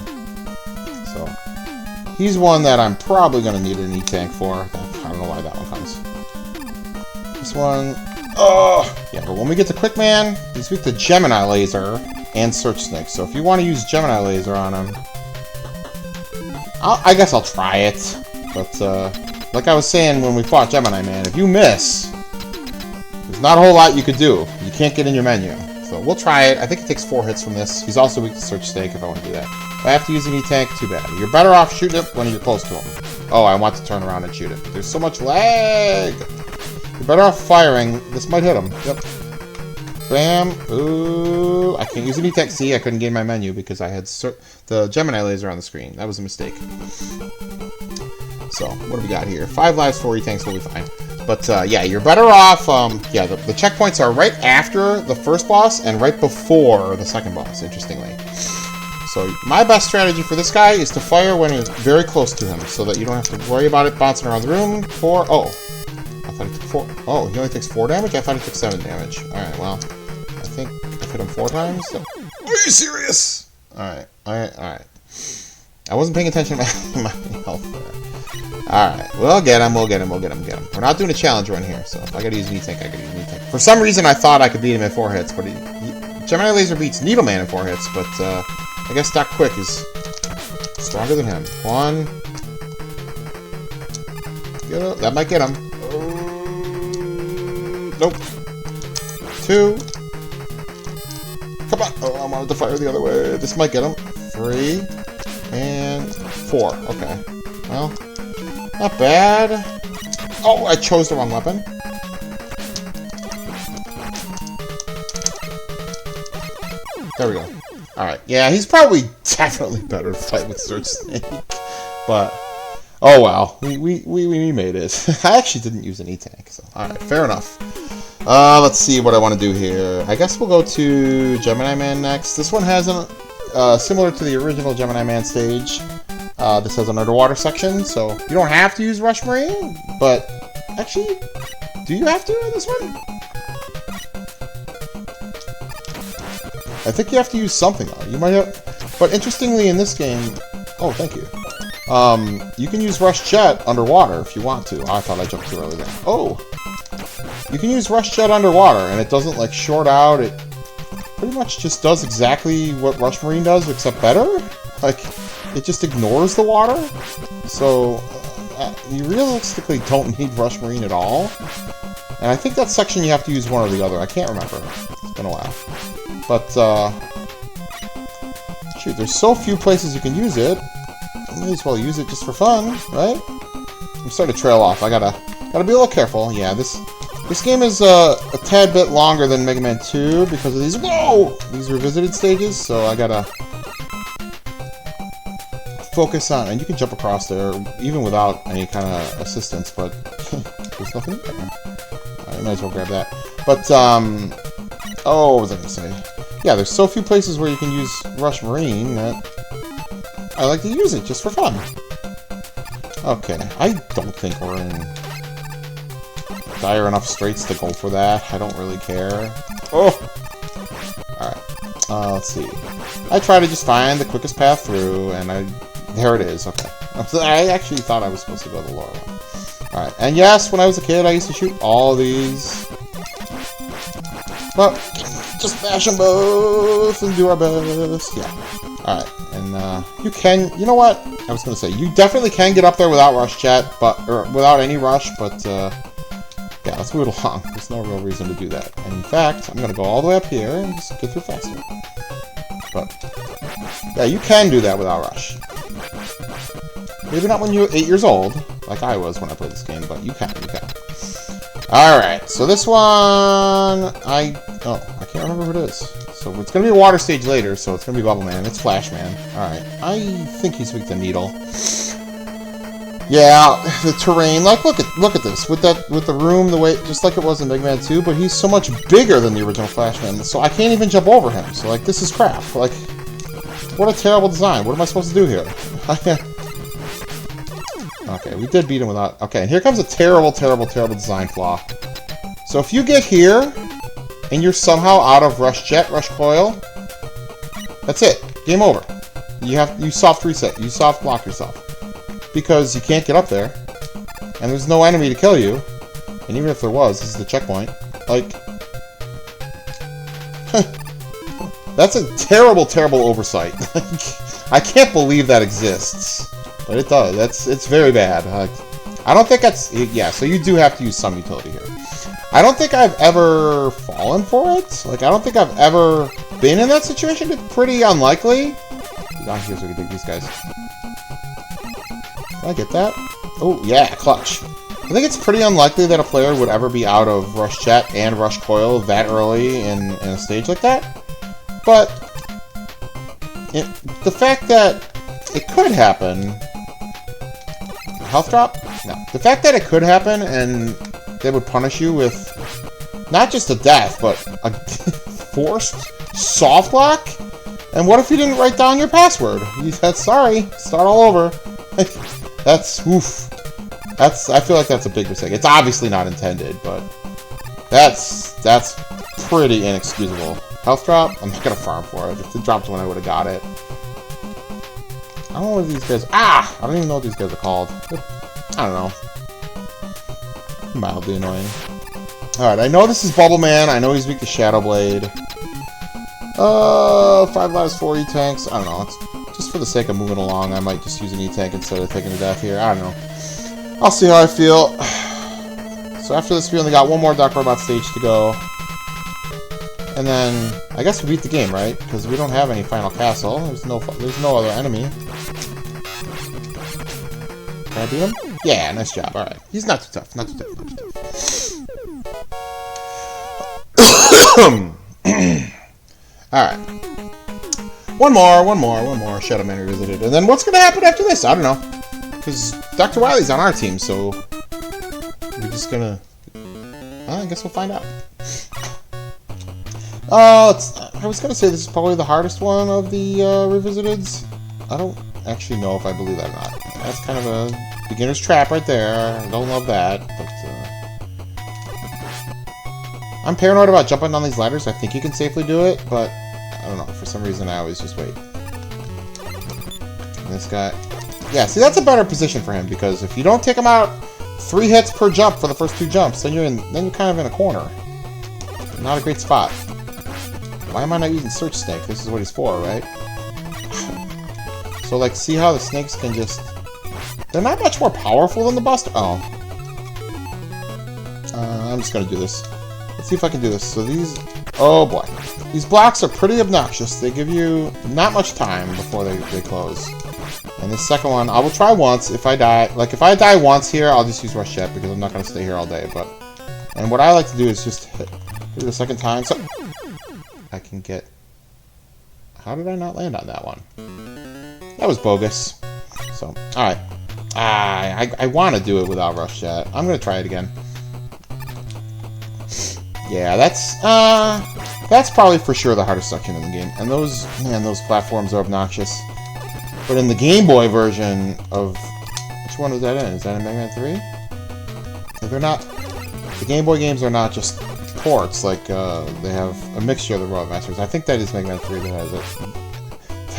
Speaker 1: So, he's one that I'm probably going to need an E-Tank for. I don't know why that one comes. This one... Oh! Yeah, but when we get to Quickman, he's weak to Gemini Laser and Search Snake. So if you want to use Gemini Laser on him, I guess I'll try it. But, like I was saying when we fought Gemini Man, if you miss, there's not a whole lot you could do. You can't get in your menu. So we'll try it. I think it takes 4 hits from this. He's also weak to Search Steak if I want to do that. If I have to use an E-Tank, too bad. You're better off shooting it when you're close to him. Oh, I want to turn around and shoot it. There's so much lag! You're better off firing. This might hit him. Yep. Bam. Ooh. I can't use an E-Tank. See, I couldn't get in my menu because I had the Gemini laser on the screen. That was a mistake. So, what do we got here? 5 lives, 4 E-Tanks will be fine. But, yeah, you're better off, yeah, the checkpoints are right after the first boss and right before the second boss, interestingly. So, my best strategy for this guy is to fire when you're very close to him, so that you don't have to worry about it bouncing around the room. Oh, I thought he took 4. Oh, he only takes 4 damage? I thought he took 7 damage. Alright, well, I think I've hit him 4 times. So. Are you serious? Alright. I wasn't paying attention to my health there. Alright, we'll get him. We're not doing a challenge run here, so if I gotta use an E-Tank, I gotta use an E-Tank. For some reason, I thought I could beat him in 4 hits, but Gemini Laser beats Needleman in 4 hits, but I guess Doc Quick is stronger than him. 1. That might get him. Nope. 2. Come on. Oh, I wanted to fire the other way. This might get him. 3. And 4. Okay. Well, not bad. Oh, I chose the wrong weapon. There we go. Alright. Yeah, he's probably definitely better to fight with Search Snake. But, oh well. We made it. I actually didn't use an E-Tank, so alright, fair enough. Let's see what I want to do here. I guess we'll go to Gemini Man next. This one has an, similar to the original Gemini Man stage. This has an underwater section, so you don't have to use Rush Marine, but actually, do you have to in this one? I think you have to use something on it. You might have, but interestingly in this game, oh, thank you. You can use Rush Jet underwater if you want to. Oh, I thought I jumped too early there. Oh, you can use Rush Jet underwater, and it doesn't like short out. It pretty much just does exactly what Rush Marine does, except better. Like, it just ignores the water. So, you realistically don't need Rush Marine at all. And I think that section you have to use one or the other. I can't remember. It's been a while. But, shoot, there's so few places you can use it. I may as well use it just for fun, right? I'm starting to trail off. I gotta be a little careful. Yeah, this game is a tad bit longer than Mega Man 2 because of these, these revisited stages, so I gotta focus on, and you can jump across there even without any kind of assistance, but there's nothing there. I might as well grab that. But, oh, what was I gonna say? Yeah, there's so few places where you can use Rush Marine that I like to use it just for fun. Okay, I don't think we're in dire enough straits to go for that. I don't really care. Oh! Alright, let's see. I try to just find the quickest path through, and there it is, okay. I actually thought I was supposed to go the lower one. Alright, and yes, when I was a kid, I used to shoot all of these. But, just bash them both and do our best. Yeah. Alright, and you can, you know what? I was going to say, you definitely can get up there without Rush Jet, or without any rush, but, yeah, let's move it along. There's no real reason to do that. And in fact, I'm going to go all the way up here and just get through faster. But, yeah, you can do that without rush. Maybe not when you're 8 years old, like I was when I played this game, but you can. Alright, so this one, I can't remember who it is. So it's going to be a water stage later, so it's going to be Bubble Man. It's Flash Man. Alright, I think he's weak to Needle. Yeah, the terrain, like, look at this. With the room, the way, just like it was in Mega Man 2, but he's so much bigger than the original Flash Man, so I can't even jump over him. So, like, this is crap. Like, what a terrible design. What am I supposed to do here? Okay, we did beat him without... Okay, and here comes a terrible, terrible, terrible design flaw. So if you get here, and you're somehow out of Rush Jet, Rush Coil, that's it. Game over. You soft reset. You soft block yourself. Because you can't get up there, and there's no enemy to kill you, and even if there was, this is the checkpoint. Like... That's a terrible, terrible oversight. I can't believe that exists. But it does. It's very bad. I don't think that's... Yeah, so you do have to use some utility here. I don't think I've ever fallen for it. Like, I don't think I've ever been in that situation. It's pretty unlikely. Down here so we can take these guys. Did I get that? Oh, yeah, clutch. I think it's pretty unlikely that a player would ever be out of Rush Jet and Rush Coil that early in a stage like that. But the fact that it could happen... Health drop? No. The fact that it could happen and they would punish you with not just a death, but a forced soft lock? And what if you didn't write down your password? You said, sorry, start all over. That's, oof. I feel like that's a big mistake. It's obviously not intended, but that's pretty inexcusable. Health drop? I'm not gonna farm for it. If it dropped when I would have got it. I don't know what these guys... Ah! I don't even know what these guys are called. I don't know. Mildly annoying. Alright, I know this is Bubble Man. I know he's weak to Shadow Blade. 5 lives, 4 E-Tanks. I don't know. It's just for the sake of moving along, I might just use an E-Tank instead of taking a death here. I don't know. I'll see how I feel. So after this, we only got one more Dark Robot stage to go. And then, I guess we beat the game, right? Because we don't have any final castle. There's no other enemy. Can I beat him? Yeah, nice job. Alright. He's not too tough. Not too tough. Not too tough. Alright. One more. Shadow Man Revisited. And then what's going to happen after this? I don't know. Because Dr. Wily's on our team, so... We're just going to... I guess we'll find out. I was going to say this is probably the hardest one of the Revisiteds. I don't actually know if I believe that or not. That's kind of a beginner's trap right there. I don't love that, but... I'm paranoid about jumping down these ladders. I think you can safely do it, but... I don't know. For some reason, I always just wait. And this guy... Yeah, see, that's a better position for him, because if you don't take him out 3 hits per jump for the first 2 jumps, then you're kind of in a corner. Not a great spot. Why am I not using Search Snake? This is what he's for, right? So, like, see how the snakes can just... They're not much more powerful than the Buster... Oh. I'm just gonna do this. Let's see if I can do this. So these... Oh, boy. These blocks are pretty obnoxious. They give you not much time before they close. And this second one, I will try once. If I die... Like, if I die once here, I'll just use Rush Jet, because I'm not gonna stay here all day, but... And what I like to do is just hit it a second time, so... I can get... How did I not land on that one? That was bogus. So, alright. I want to do it without Rush Jet. I'm going to try it again. Yeah, that's probably for sure the hardest section in the game. And those platforms are obnoxious. But in the Game Boy version of... Which one is that in? Is that in Mega Man 3? They're not... The Game Boy games are not just ports, like, they have a mixture of the Roadmasters. I think that is Mega Man 3 that has it.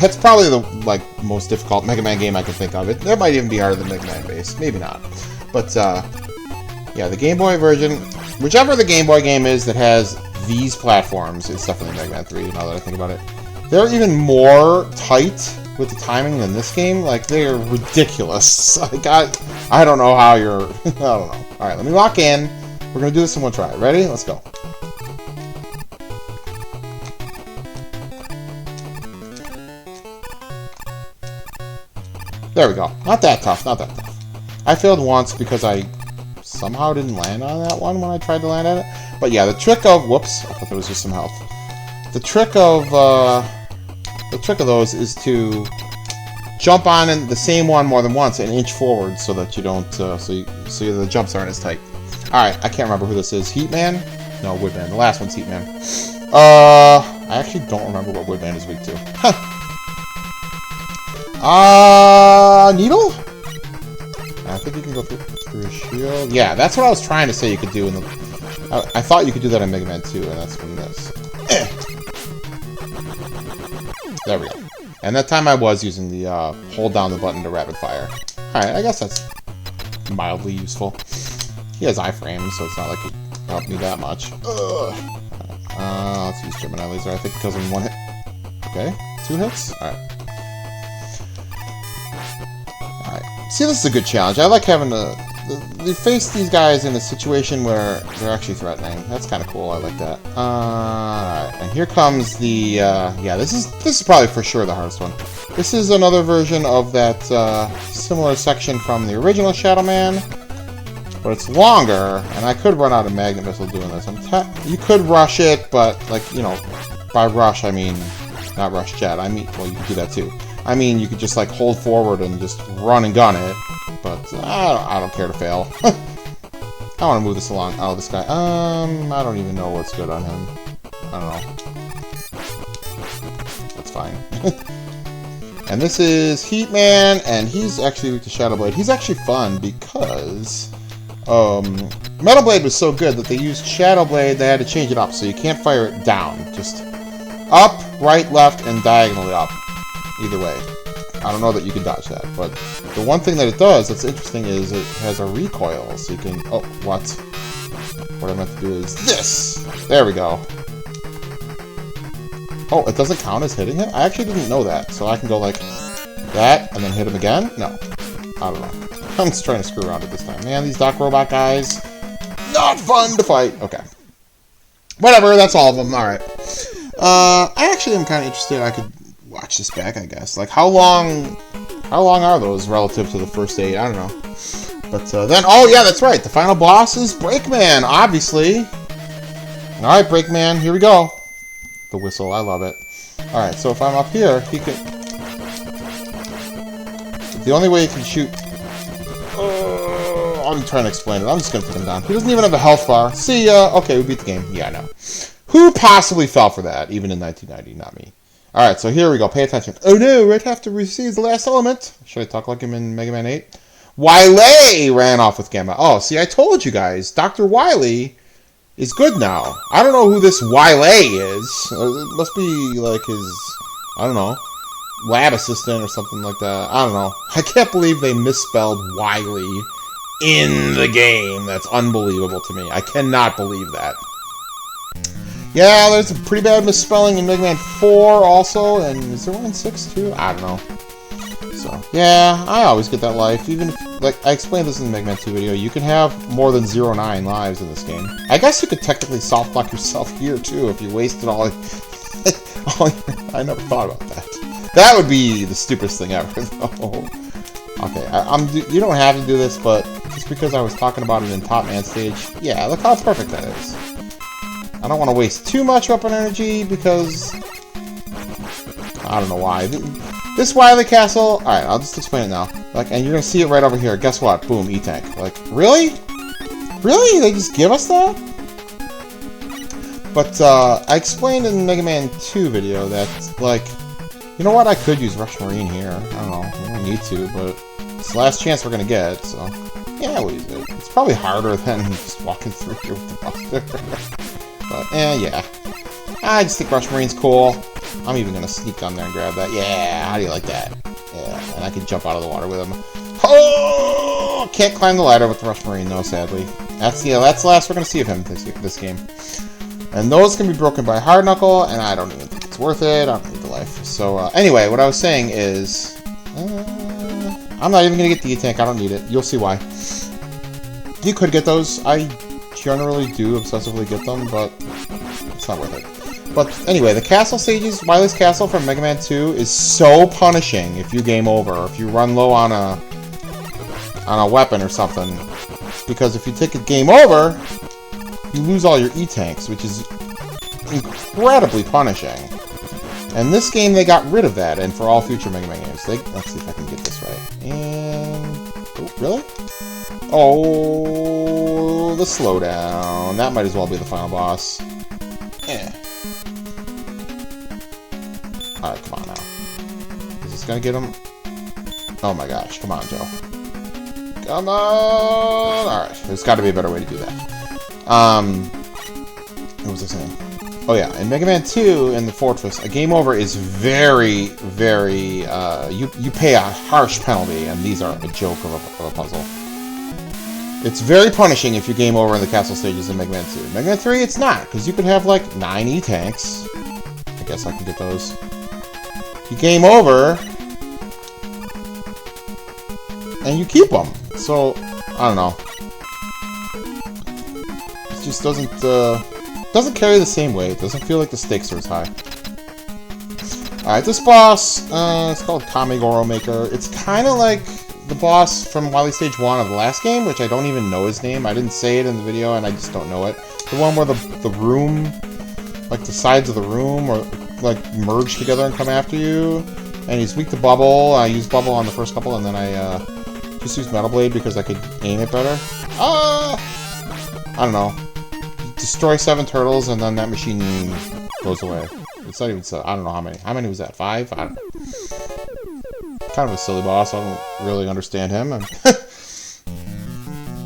Speaker 1: That's probably the, like, most difficult Mega Man game I can think of. It might even be harder than Mega Man base. Maybe not. But, yeah, the Game Boy version, whichever the Game Boy game is that has these platforms, it's definitely Mega Man 3, now that I think about it. They're even more tight with the timing than this game. Like, they're ridiculous. Like, I don't know how you're... I don't know. Alright, let me lock in. We're going to do this in one try. Ready? Let's go. There we go. Not that tough, not that tough. I failed once because I somehow didn't land on that one when I tried to land on it. But yeah, the trick of... Whoops, I thought there was just some health. The trick of those is to jump on the same one more than once and inch forward so that you don't... so the jumps aren't as tight. Alright, I can't remember who this is. Heatman? No, Woodman. The last one's Heatman. I actually don't remember what Woodman is weak to. Huh. Needle? I think you can go through a shield. Yeah, that's what I was trying to say you could do in the... I thought you could do that in Mega Man 2, and that's from this. There we go. And that time I was using the, hold down the button to rapid fire. Alright, I guess that's mildly useful. He has iframes, so it's not like it helped me that much. Let's use Gemini Laser. I think it kills him in 1 hit. Okay, 2 hits? Alright. Alright. See, this is a good challenge. I like having you face these guys in a situation where they're actually threatening. That's kind of cool. I like that. Alright, and here comes the, yeah, this is probably for sure the hardest one. This is another version of that, similar section from the original Shadow Man, but it's longer, and I could run out of Magnet Missile doing this. You could rush it, but, like, you know, by rush, I mean, not rush jet, I mean, well, you could do that too. I mean, you could just, like, hold forward and just run and gun it, but I don't care to fail. I want to move this along. Oh, this guy, I don't even know what's good on him. I don't know. That's fine. And this is Heat Man, and he's actually weak to Shadow Blade. He's actually fun because Metal Blade was so good that they used Shadow Blade. They had to change it up, so you can't fire it down. Just up, right, left, and diagonally up. Either way. I don't know that you can dodge that, but the one thing that it does that's interesting is it has a recoil, so you can... Oh, what? What I meant to do is this! There we go. Oh, it doesn't count as hitting him? I actually didn't know that, so I can go like that, and then hit him again? No. I don't know. I'm just trying to screw around it this time. Man, these Doc Robot guys, not fun to fight. Okay. Whatever, that's all of them. Alright. I actually am kind of interested. I could watch this back, I guess. Like, how long are those relative to the first 8? I don't know. But then, oh yeah, that's right. The final boss is Breakman, obviously. Alright, Breakman, here we go. The whistle, I love it. Alright, so if I'm up here, he can... The only way he can shoot... I'm trying to explain it. I'm just going to put him down. He doesn't even have a health bar. See ya. Okay, we beat the game. Yeah, I know. Who possibly fell for that, even in 1990? Not me. Alright, so here we go. Pay attention. Oh no, right after receives the last element. Should I talk like him in Mega Man 8? Wily ran off with Gamma. Oh, see, I told you guys. Dr. Wily is good now. I don't know who this Wily is. It must be like his, I don't know, lab assistant or something like that. I don't know. I can't believe they misspelled Wily in the game. That's unbelievable to me. I cannot believe that. Yeah, there's a pretty bad misspelling in Mega Man 4 also, and is there one in 6 too? I don't know. So, yeah, I always get that life. Even if, like, I explained this in the Mega Man 2 video, you can have more than 0-9 lives in this game. I guess you could technically softlock yourself here too if you wasted all I never thought about that. That would be the stupidest thing ever, though. Okay, you don't have to do this, but just because I was talking about it in Top Man stage, yeah, look how perfect that is. I don't want to waste too much weapon energy because I don't know why. This Wily Castle, alright, I'll just explain it now. Like, and you're gonna see it right over here. Guess what? Boom, E-Tank. Like, really? Really? They just give us that? But, I explained in the Mega Man 2 video that, like, you know what? I could use Rush Marine here. I don't know. I don't need to, but it's the last chance we're gonna get, so yeah, we'll use it. It's probably harder than just walking through here with the buster. But, yeah. I just think Rush Marine's cool. I'm even gonna sneak down there and grab that. Yeah, how do you like that? Yeah, and I can jump out of the water with him. Oh! Can't climb the ladder with the Rush Marine, though, sadly. That's the last we're gonna see of him this game. And those can be broken by Hard Knuckle, and I don't even think it's worth it. I don't need the life. So, anyway, what I was saying is... I'm not even gonna get the E-Tank. I don't need it. You'll see why. You could get those. I generally do obsessively get them, but it's not worth it. But anyway, the castle stages, Wily's Castle from Mega Man 2 is so punishing if you game over, if you run low on a weapon or something. Because if you take a game over, you lose all your E-Tanks, which is incredibly punishing. And this game, they got rid of that, and for all future Mega Man games. Let's see if I can get this right. And... Oh, really? Oh, the slowdown. That might as well be the final boss. Alright, come on now. Is this gonna get him? Oh my gosh, come on, Joe. Come on! Alright, there's gotta be a better way to do that. What was I saying? Oh yeah, in Mega Man 2, in the Fortress, a game over is very, very, you pay a harsh penalty, and these are a joke of a puzzle. It's very punishing if you game over in the castle stages in Mega Man 2. Mega Man 3, it's not, because you could have, like, 9 E-Tanks. I guess I can get those. You game over, and you keep them. So, I don't know. It just doesn't carry the same weight. It doesn't feel like the stakes are as high. Alright, this boss, it's called Kamigoro Maker. It's kind of like the boss from Wily Stage 1 of the last game, which I don't even know his name. I didn't say it in the video, and I just don't know it. The one where the room, like the sides of the room, or like merge together and come after you. And he's weak to bubble. I used bubble on the first couple, and then I just used Metal Blade because I could aim it better. I don't know. Destroy 7 turtles, and then that machine goes away. It's not even so. I don't know how many. How many was that? 5? I don't know. Kind of a silly boss. I don't really understand him. I'm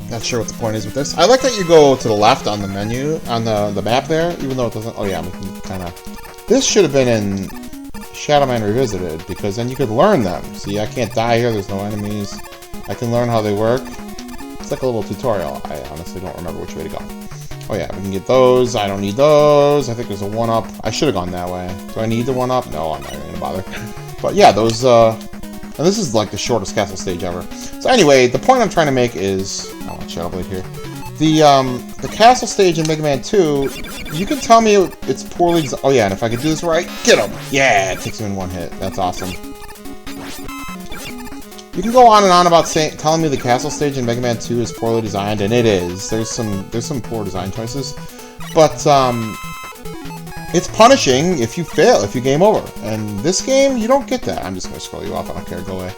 Speaker 1: not sure what the point is with this. I like that you go to the left on the menu, on the map there, even though it doesn't. Oh yeah, we can kind of. This should have been in Shadow Man Revisited, because then you could learn them. See, I can't die here. There's no enemies. I can learn how they work. It's like a little tutorial. I honestly don't remember which way to go. Oh yeah, we can get those. I don't need those. I think there's a 1-up. I should have gone that way. Do I need the 1-up? No, I'm not even gonna bother. But yeah, those, and this is like the shortest castle stage ever. So anyway, the point I'm trying to make is, I want Shadow Blade here. The castle stage in Mega Man 2, you can tell me it's poorly designed. Oh yeah, and if I could do this right, get him! Yeah, it takes him in 1 hit. That's awesome. You can go on and on about telling me the castle stage in Mega Man 2 is poorly designed, and it is. There's some poor design choices, but it's punishing if you fail, if you game over. And this game, you don't get that. I'm just gonna scroll you off. I don't care. Go away.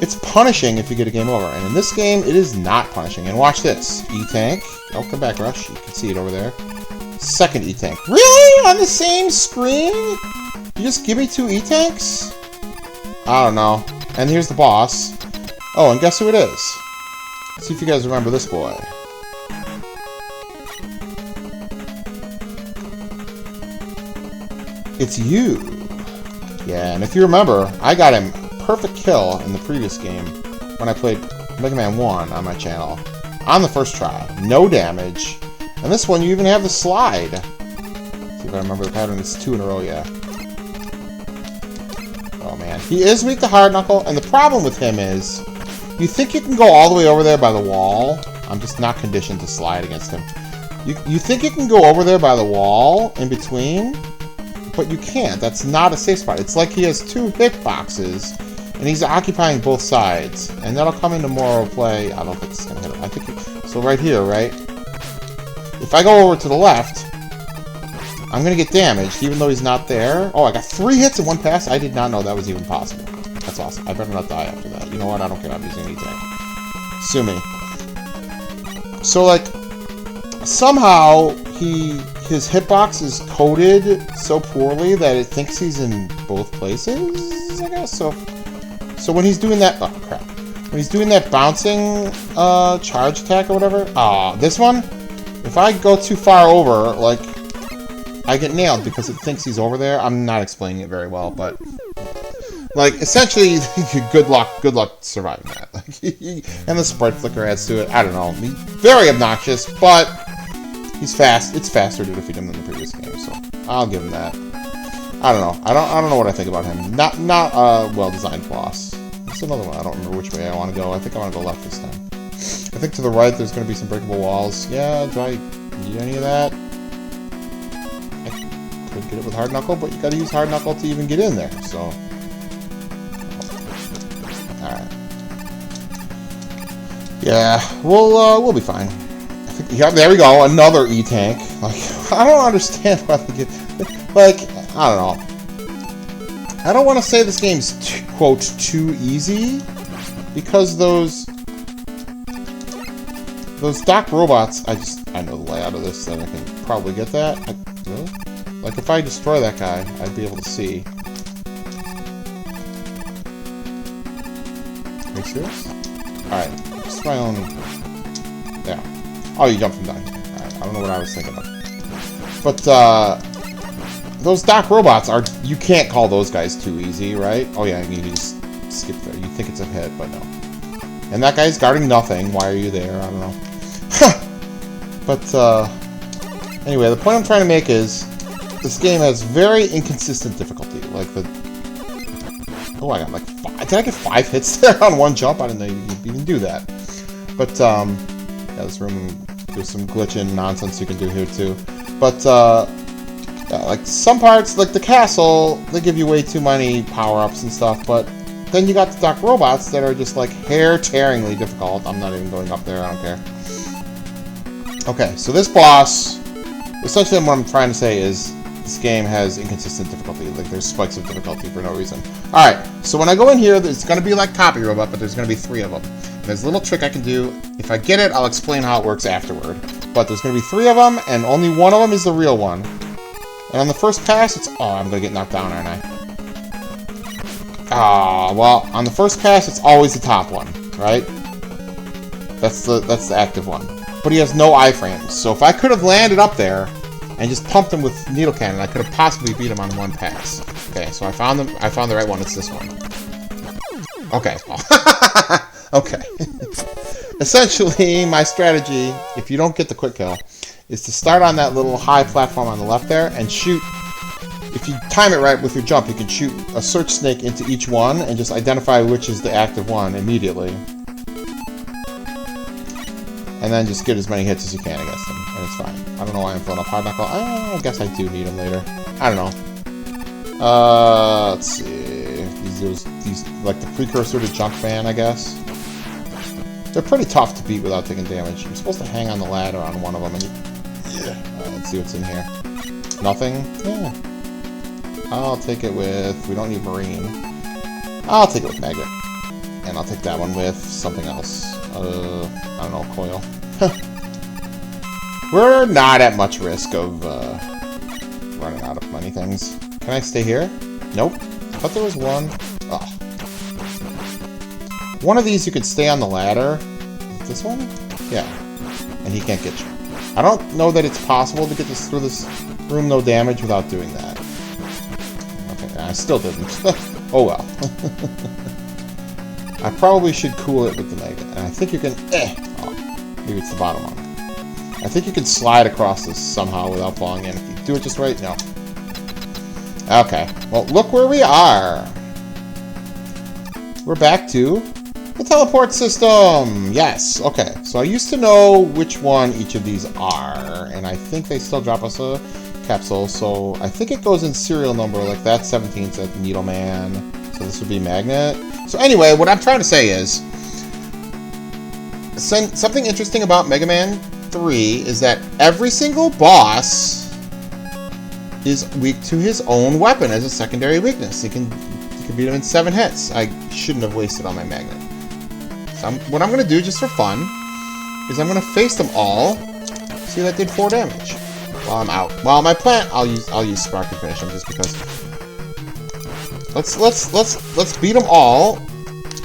Speaker 1: It's punishing if you get a game over, and in this game, it is not punishing. And watch this. E-Tank. Oh, come back, Rush. You can see it over there. Second E-Tank. Really? On the same screen? You just give me 2 E-Tanks? I don't know. And here's the boss. Oh, and guess who it is? Let's see if you guys remember this boy. It's you. Yeah, and if you remember, I got him perfect kill in the previous game when I played Mega Man 1 on my channel. On the first try. No damage. And this one, you even have the slide. Let's see if I remember the pattern. It's 2 in a row, yeah. Oh man, he is weak to hard knuckle, and the problem with him is, you think you can go all the way over there by the wall. I'm just not conditioned to slide against him. You think you can go over there by the wall in between, but you can't. That's not a safe spot. It's like he has 2 hitboxes, and he's occupying both sides, and that'll come into more play. I don't think it's gonna hit him. I think so. Right here, right? If I go over to the left, I'm gonna get damaged, even though he's not there. Oh, I got 3 hits in 1 pass? I did not know that was even possible. That's awesome. I better not die after that. You know what? I don't care. I'm using an E-Tank. Sue me. So, like, somehow, his hitbox is coded so poorly that it thinks he's in both places, I guess? So when he's doing that... Oh, crap. When he's doing that bouncing charge attack or whatever... this one? If I go too far over, like... I get nailed because it thinks he's over there. I'm not explaining it very well, but like essentially, good luck surviving that. And the sprite flicker adds to it. I don't know. Very obnoxious, but he's fast. It's faster to defeat him than the previous game, so I'll give him that. I don't know. I don't know what I think about him. Not a well-designed boss. That's another one. I don't remember which way I want to go. I think I want to go left this time. I think to the right there's going to be some breakable walls. Yeah, do I need any of that? Could get it with hard knuckle, but you gotta use hard knuckle to even get in there, so. Alright. Yeah, we'll be fine. I think, yeah, there we go, another E-Tank. Like, I don't understand why they get, like, I don't know. I don't want to say this game's, quote, too easy, because those dock robots, I know the layout of this, that I can probably get that. Really? Like, if I destroy that guy, I'd be able to see. Are you serious? Alright, just my own... Yeah. Oh, you jumped from down here. Alright, I don't know what I was thinking of. But, those dock robots are... You can't call those guys too easy, right? Oh yeah, you just skip there. You think it's a hit, but no. And that guy's guarding nothing. Why are you there? I don't know. But, anyway, the point I'm trying to make is... This game has very inconsistent difficulty. Like the... Oh, I got like 5. did I get 5 hits there on one jump? I didn't know you could even do that. But, yeah, this room, there's some glitching nonsense you can do here, too. But, yeah, like, some parts, like the castle, they give you way too many power-ups and stuff, but then you got the dark robots that are just, like, hair-tearingly difficult. I'm not even going up there, I don't care. Okay, so this boss, essentially what I'm trying to say is, this game has inconsistent difficulty. Like, there's spikes of difficulty for no reason. Alright, so when I go in here, it's going to be like Copy Robot, but there's going to be 3 of them. And there's a little trick I can do. If I get it, I'll explain how it works afterward. But there's going to be 3 of them, and only one of them is the real one. And on the first pass, it's... Oh, I'm going to get knocked down, aren't I? Ah, well, on the first pass, it's always the top one, right? That's the active one. But he has no iframes, so if I could have landed up there and just pumped him with needle cannon, I could have possibly beat him on one pass. Okay, so I found the right one. It's this one. Okay. Okay. Essentially, my strategy, if you don't get the quick kill, is to start on that little high platform on the left there and shoot. If you time it right with your jump, you can shoot a search snake into each one and just identify which is the active one immediately. And then just get as many hits as you can against them, and it's fine. I don't know why I'm filling up hard knuckle. I guess I do need them later. I don't know. Let's see. These like the precursor to Junkman, I guess. They're pretty tough to beat without taking damage. You're supposed to hang on the ladder on one of them, and let's see what's in here. Nothing? Yeah. I'll take it with... We don't need Marine. I'll take it with Magnet. And I'll take that one with something else. I don't know, Coil. We're not at much risk of running out of many things. Can I stay here? Nope. I thought there was one. Oh. One of these you could stay on the ladder. Is this one? Yeah. And he can't get you. I don't know that it's possible to get this through this room no damage without doing that. Okay, I still didn't. Oh well. I probably should cool it with the magnet. And I think you can... Oh, maybe it's the bottom one. I think you can slide across this somehow without falling in. If you do it just right, no. Okay. Well, look where we are. We're back to the teleport system. Yes. Okay. So I used to know which one each of these are. And I think they still drop us a capsule. So I think it goes in serial number. Like that 17 said Needleman. So this would be Magnet. So anyway, what I'm trying to say is, something interesting about Mega Man 3 is that every single boss is weak to his own weapon as a secondary weakness. You can beat him in 7 hits. I shouldn't have wasted all my Magnet. So what I'm going to do, just for fun, is I'm going to face them all. See, that did 4 damage while I'm out. While my plant, I'll use Spark and finish him just because. Let's beat them all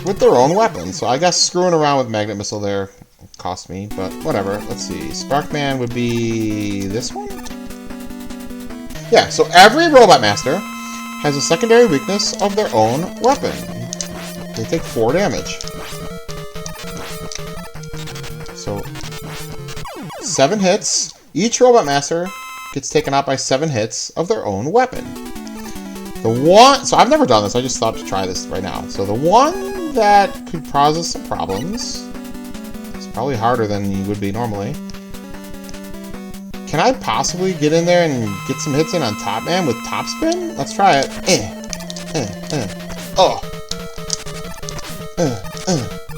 Speaker 1: with their own weapons. So I guess screwing around with Magnet Missile there cost me, but whatever. Let's see. Sparkman would be this one? Yeah, so every Robot Master has a secondary weakness of their own weapon. They take 4 damage. So 7 hits. Each Robot Master gets taken out by 7 hits of their own weapon. So I've never done this, I just thought to try this right now. So the one that could cause us some problems, it's probably harder than you would be normally. Can I possibly get in there and get some hits in on Top Man with Top Spin? Let's try it. Oh.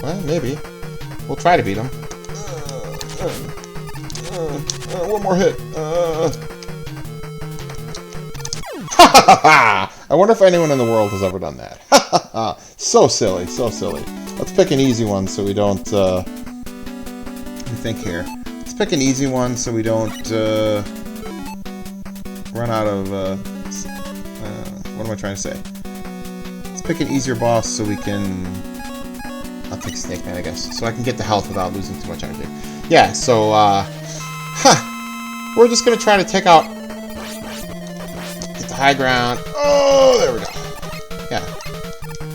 Speaker 1: Well, maybe. We'll try to beat him. One more hit. I wonder if anyone in the world has ever done that. So silly, so silly. Let's pick an easy one so we don't, let me think here. Let's pick an easy one so we don't, run out of, what am I trying to say? Let's pick an easier boss so we can, I'll take Snake Man, I guess, so I can get the health without losing too much energy. Yeah, so, we're just gonna try to take out high ground. Oh, there we go. Yeah.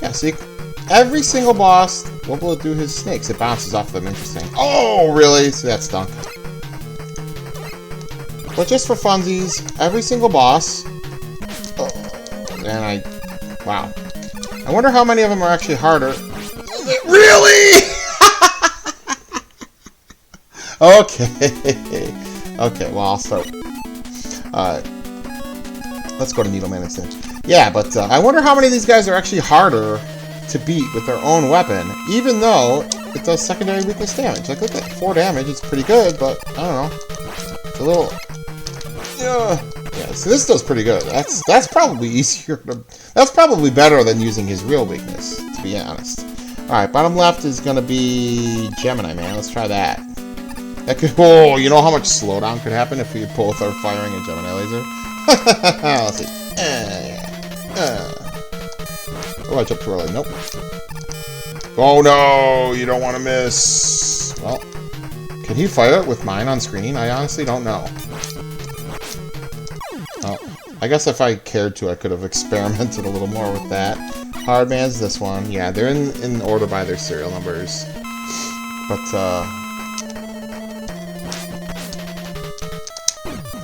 Speaker 1: Yeah, see, every single boss, what will it do his snakes? It bounces off them. Interesting. Oh, really? See, that stunk. But just for funsies, every single boss... Oh, and wow. I wonder how many of them are actually harder. Really? Okay. Okay, well, I'll start. Let's go to Needleman Extinction. Yeah, but I wonder how many of these guys are actually harder to beat with their own weapon, even though it does secondary weakness damage. Like, look at 4 damage. It's pretty good, but I don't know. It's a little... Yeah, so this does pretty good. That's probably easier to... That's probably better than using his real weakness, to be honest. Alright, bottom left is going to be Gemini Man. Let's try that. That could... Oh, you know how much slowdown could happen if we both are firing a Gemini laser? Let's see. Oh, I jumped too early. Nope. Oh no, you don't want to miss. Well, can he fight it with mine on screen? I honestly don't know. Oh, I guess if I cared to, I could have experimented a little more with that. Hard Man's this one. Yeah, they're in order by their serial numbers. But,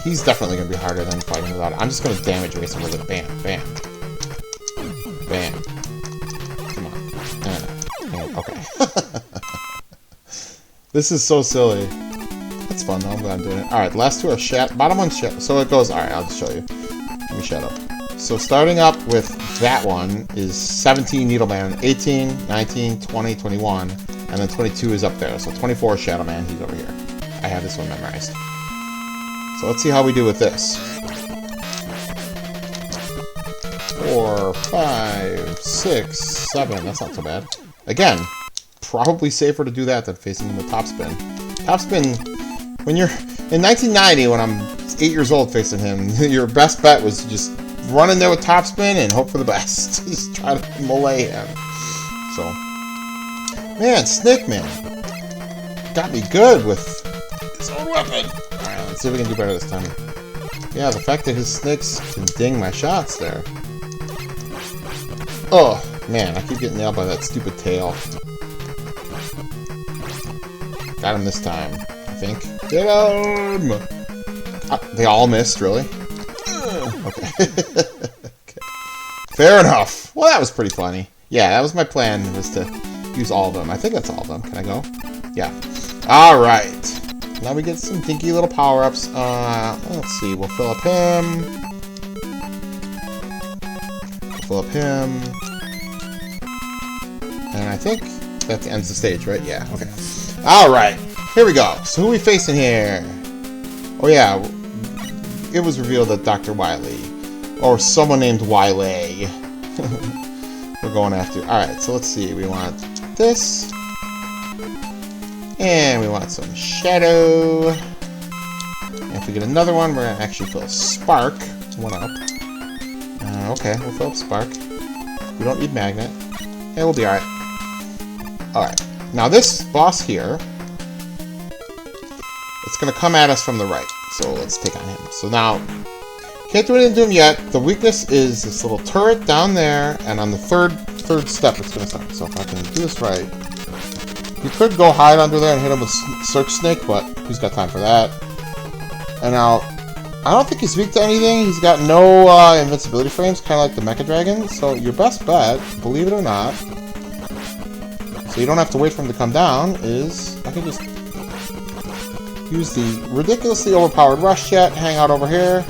Speaker 1: he's definitely going to be harder than fighting without it. I'm just going to damage race him with it. Bam, bam. Bam. Come on. Okay. This is so silly. That's fun though. I'm glad I'm doing it. Alright, the last two are shadow. Bottom one's shadow. So it goes. Alright, I'll just show you. Give me shadow. So starting up with that one is 17 Needleman, 18, 19, 20, 21, and then 22 is up there. So 24 is Shadow Man. He's over here. I have this one memorized. So let's see how we do with this. 4, 5, 6, 7. That's not so bad. Again, probably safer to do that than facing him with top spin. Top spin, when you're in 1990, when I'm 8 years old facing him, your best bet was to just run in there with top spin and hope for the best. Just try to melee him. So, man, Snake Man got me good with his own weapon. Alright, let's see if we can do better this time. Yeah, the fact that his snakes can ding my shots there. Oh, man, I keep getting nailed by that stupid tail. Got him this time, I think. Get him! They all missed, really? Okay. Okay. Fair enough. Well, that was pretty funny. Yeah, that was my plan, was to use all of them. I think that's all of them. Can I go? Yeah. Alright. Now we get some dinky little power-ups. Let's see. We'll fill up him. We'll fill up him. And I think that ends the stage, right? Yeah, okay. Alright. Here we go. So who are we facing here? Oh, yeah. It was revealed that Dr. Wily, or someone named Wily, we're going after. Alright, so let's see. We want this. And we want some shadow. And if we get another one, we're going to actually fill Spark. One up. Okay, we'll fill up Spark. We don't need Magnet. And we'll be alright. Alright. Now this boss here, it's going to come at us from the right. So let's take on him. So now, can't do anything to him yet. The weakness is this little turret down there. And on the third step, it's going to start. So if I can do this right. You could go hide under there and hit him with Search Snake, but who's got time for that? And now, I don't think he's weak to anything. He's got no invincibility frames, kind of like the Mecha Dragon. So your best bet, believe it or not, so you don't have to wait for him to come down, is I can just use the ridiculously overpowered Rush Jet, hang out over here.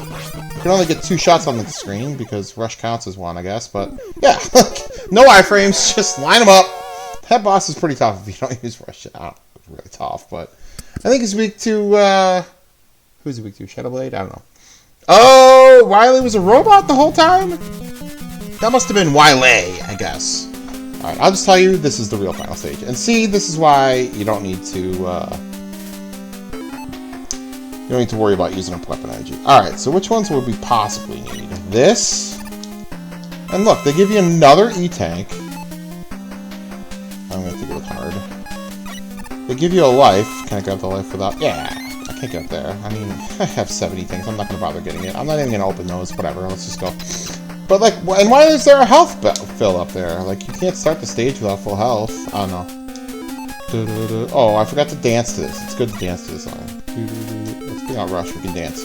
Speaker 1: You can only get 2 shots on the screen because Rush counts as 1, I guess. But yeah, no iframes, just line them up. That boss is pretty tough if you don't use Rush Jet. I don't know, it's really tough, but I think he's weak to, who's he weak to? Shadowblade? I don't know. Oh, Wily was a robot the whole time? That must have been Wily, I guess. Alright, I'll just tell you, this is the real final stage. And see, this is why you don't need to, you don't need to worry about using up weapon energy. Alright, so which ones would we possibly need? This. And look, they give you another E-Tank. I'm going to take it with hard. They give you a life. Can I grab the life without... Yeah, I can't get up there. I mean, I have 70 things. I'm not going to bother getting it. I'm not even going to open those. Whatever, let's just go. But, like, and why is there a health fill up there? Like, you can't start the stage without full health. Oh, no. Oh, I forgot to dance to this. It's good to dance to this song. Let's bring out Rush. We can dance.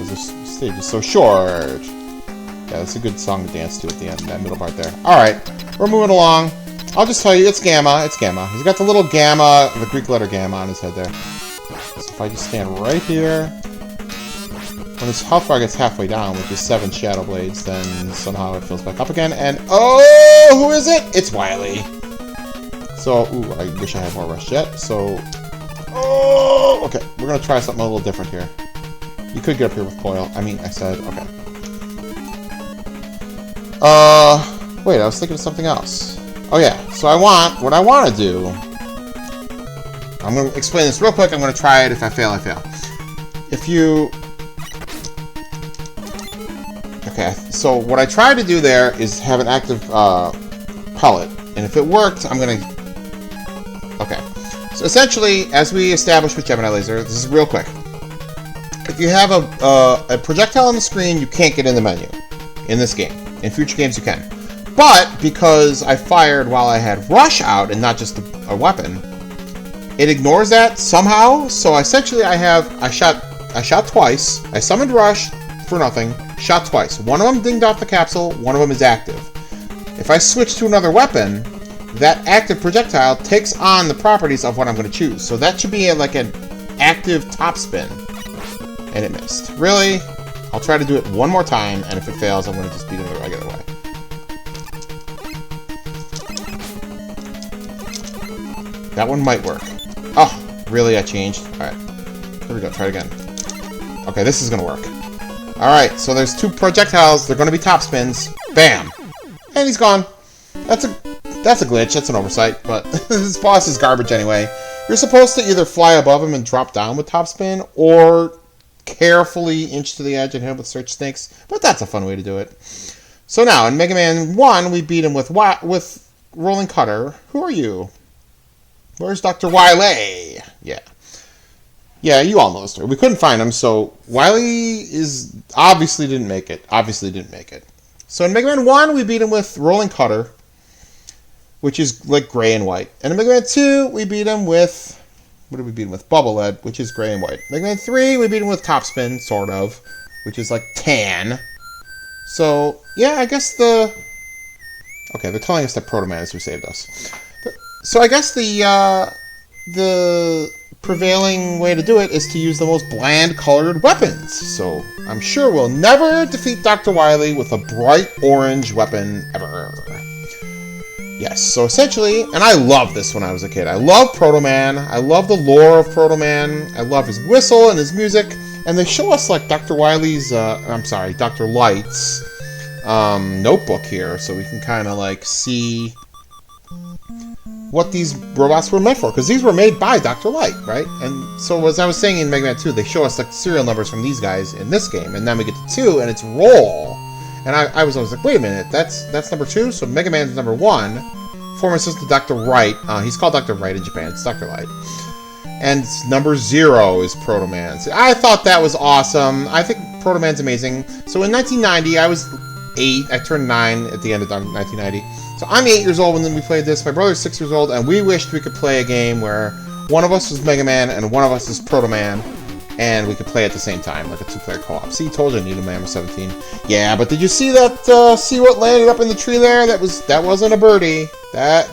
Speaker 1: because this stage is so short. Yeah, that's a good song to dance to at the end, that middle part there. Alright, we're moving along. I'll just tell you, it's Gamma, it's Gamma. He's got the little Gamma, the Greek letter Gamma on his head there. So if I just stand right here, when his health bar gets halfway down with his 7 Shadow Blades, then somehow it fills back up again, and oh, who is it? It's Wily. So, ooh, I wish I had more Rush Jet, so... Oh, okay, we're gonna try something a little different here. You could get up here with Coil. I mean, I said, okay. Wait, I was thinking of something else. Oh yeah, so what I want to do... I'm going to explain this real quick, I'm going to try it, if I fail, I fail. If you... Okay, so what I tried to do there is have an active, pellet. And if it worked, I'm going to... Okay. So essentially, as we established with Gemini Laser, this is real quick. If you have a projectile on the screen, you can't get in the menu in this game. In future games, you can. But because I fired while I had Rush out and not just a weapon, it ignores that somehow. So essentially, I shot twice. I summoned Rush for nothing. Shot twice. One of them dinged off the capsule. One of them is active. If I switch to another weapon, that active projectile takes on the properties of what I'm going to choose. So that should be like an active top spin. And it missed. Really? I'll try to do it one more time, and if it fails, I'm going to just beat it the regular way. That one might work. Oh, really? I changed? Alright. Here we go. Try it again. Okay, this is going to work. Alright, so there's 2 projectiles. They're going to be top spins. Bam! And he's gone. That's a glitch. That's an oversight, but this boss is garbage anyway. You're supposed to either fly above him and drop down with top spin, or carefully inch to the edge and hit him with Search Snakes, but that's a fun way to do it. So now, in Mega Man 1, we beat him with Rolling Cutter. Who are you? Where's Dr. Wily? Yeah. Yeah, you all know the story. We couldn't find him, so Wily obviously didn't make it. So in Mega Man 1, we beat him with Rolling Cutter, which is like gray and white. And in Mega Man 2, we beat him with... What did we beat him with? Bubble Lead, which is gray and white. Mega Man 3, we beat him with Top Spin, sort of, which is like tan. So, yeah, I guess the... Okay, they're telling us that Proto Man is who saved us. So I guess the prevailing way to do it is to use the most bland colored weapons. So I'm sure we'll never defeat Dr. Wily with a bright orange weapon ever. Yes, so essentially, and I loved this when I was a kid. I love Proto Man. I love the lore of Proto Man. I love his whistle and his music. And they show us like Dr. Light's notebook here, so we can kind of like see what these robots were meant for, because these were made by Dr. Light, right? And so as I was saying in Mega Man 2, they show us like serial numbers from these guys in this game, and then we get to 2, and it's Roll. And I was always like, wait a minute, that's number 2? So Mega Man's number 1. Former assistant Dr. Wright. He's called Dr. Wright in Japan. It's Dr. Light. And number 0 is Proto Man. So I thought that was awesome. I think Proto Man's amazing. So in 1990, I was 8. I turned 9 at the end of 1990. So I'm 8 years old when we played this. My brother's 6 years old, and we wished we could play a game where one of us was Mega Man and one of us is Proto Man, and we could play at the same time, like a 2-player co-op. See, told you I needed Man was 17. Yeah, but did you see that? See what landed up in the tree there? That wasn't a birdie. That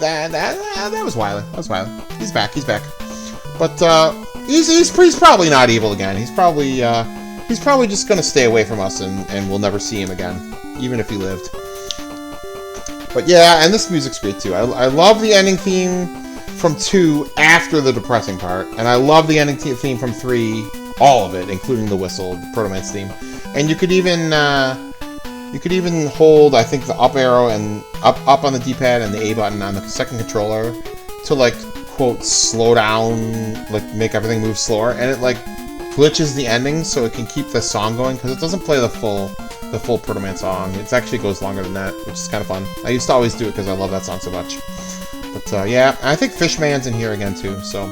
Speaker 1: was Wily. That was Wily. He's back. But he's probably not evil again. He's probably just gonna stay away from us, and we'll never see him again, even if he lived. But yeah, and this music's great too. I love the ending theme from 2 after the depressing part, and I love the ending theme from 3, all of it, including the whistle, the Proto Man's theme. And you could even hold, I think, the up arrow and up on the D-pad and the A button on the second controller to like quote slow down, like make everything move slower, and it like glitches the ending so it can keep the song going, because it doesn't play the full Proto Man song. It actually goes longer than that, which is kind of fun. I used to always do it because I love that song so much. But yeah, I think Fishman's in here again too. So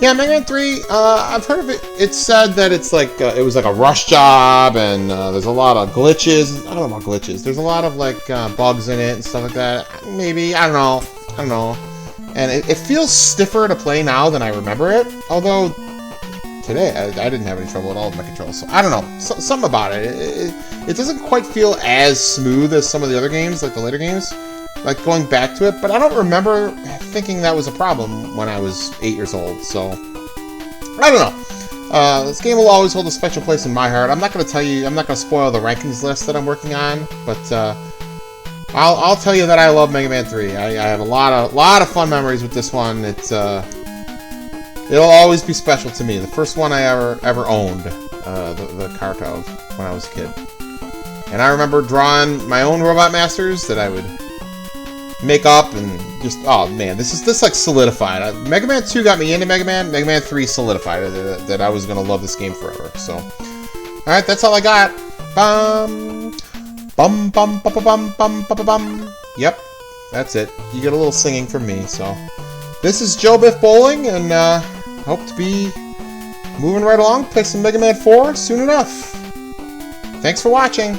Speaker 1: yeah, Mega Man 3. I've heard of it. It's said that it's like it was like a rush job, and there's a lot of glitches. I don't know about glitches. There's a lot of like bugs in it and stuff like that. Maybe I don't know. And it feels stiffer to play now than I remember it. Although today. I didn't have any trouble at all with my controls. So I don't know. Something about it. It doesn't quite feel as smooth as some of the other games, like the later games. Like going back to it, but I don't remember thinking that was a problem when I was 8 years old. So I don't know. This game will always hold a special place in my heart. I'm not going to tell you. I'm not going to spoil the rankings list that I'm working on, but I'll tell you that I love Mega Man 3. I have a lot of fun memories with this one. It'll always be special to me. The first one I ever owned, the cart of when I was a kid, and I remember drawing my own Robot Masters that I would make up and just, oh man, this like solidified. Mega Man 2 got me into Mega Man. Mega Man 3 solidified that I was gonna love this game forever. So, all right, that's all I got. Bum bum bum bum bum bum bum bum. Yep, that's it. You get a little singing from me. So, this is Joe Biff Bowling, and hope to be moving right along. Play some Mega Man 4 soon enough. Thanks for watching.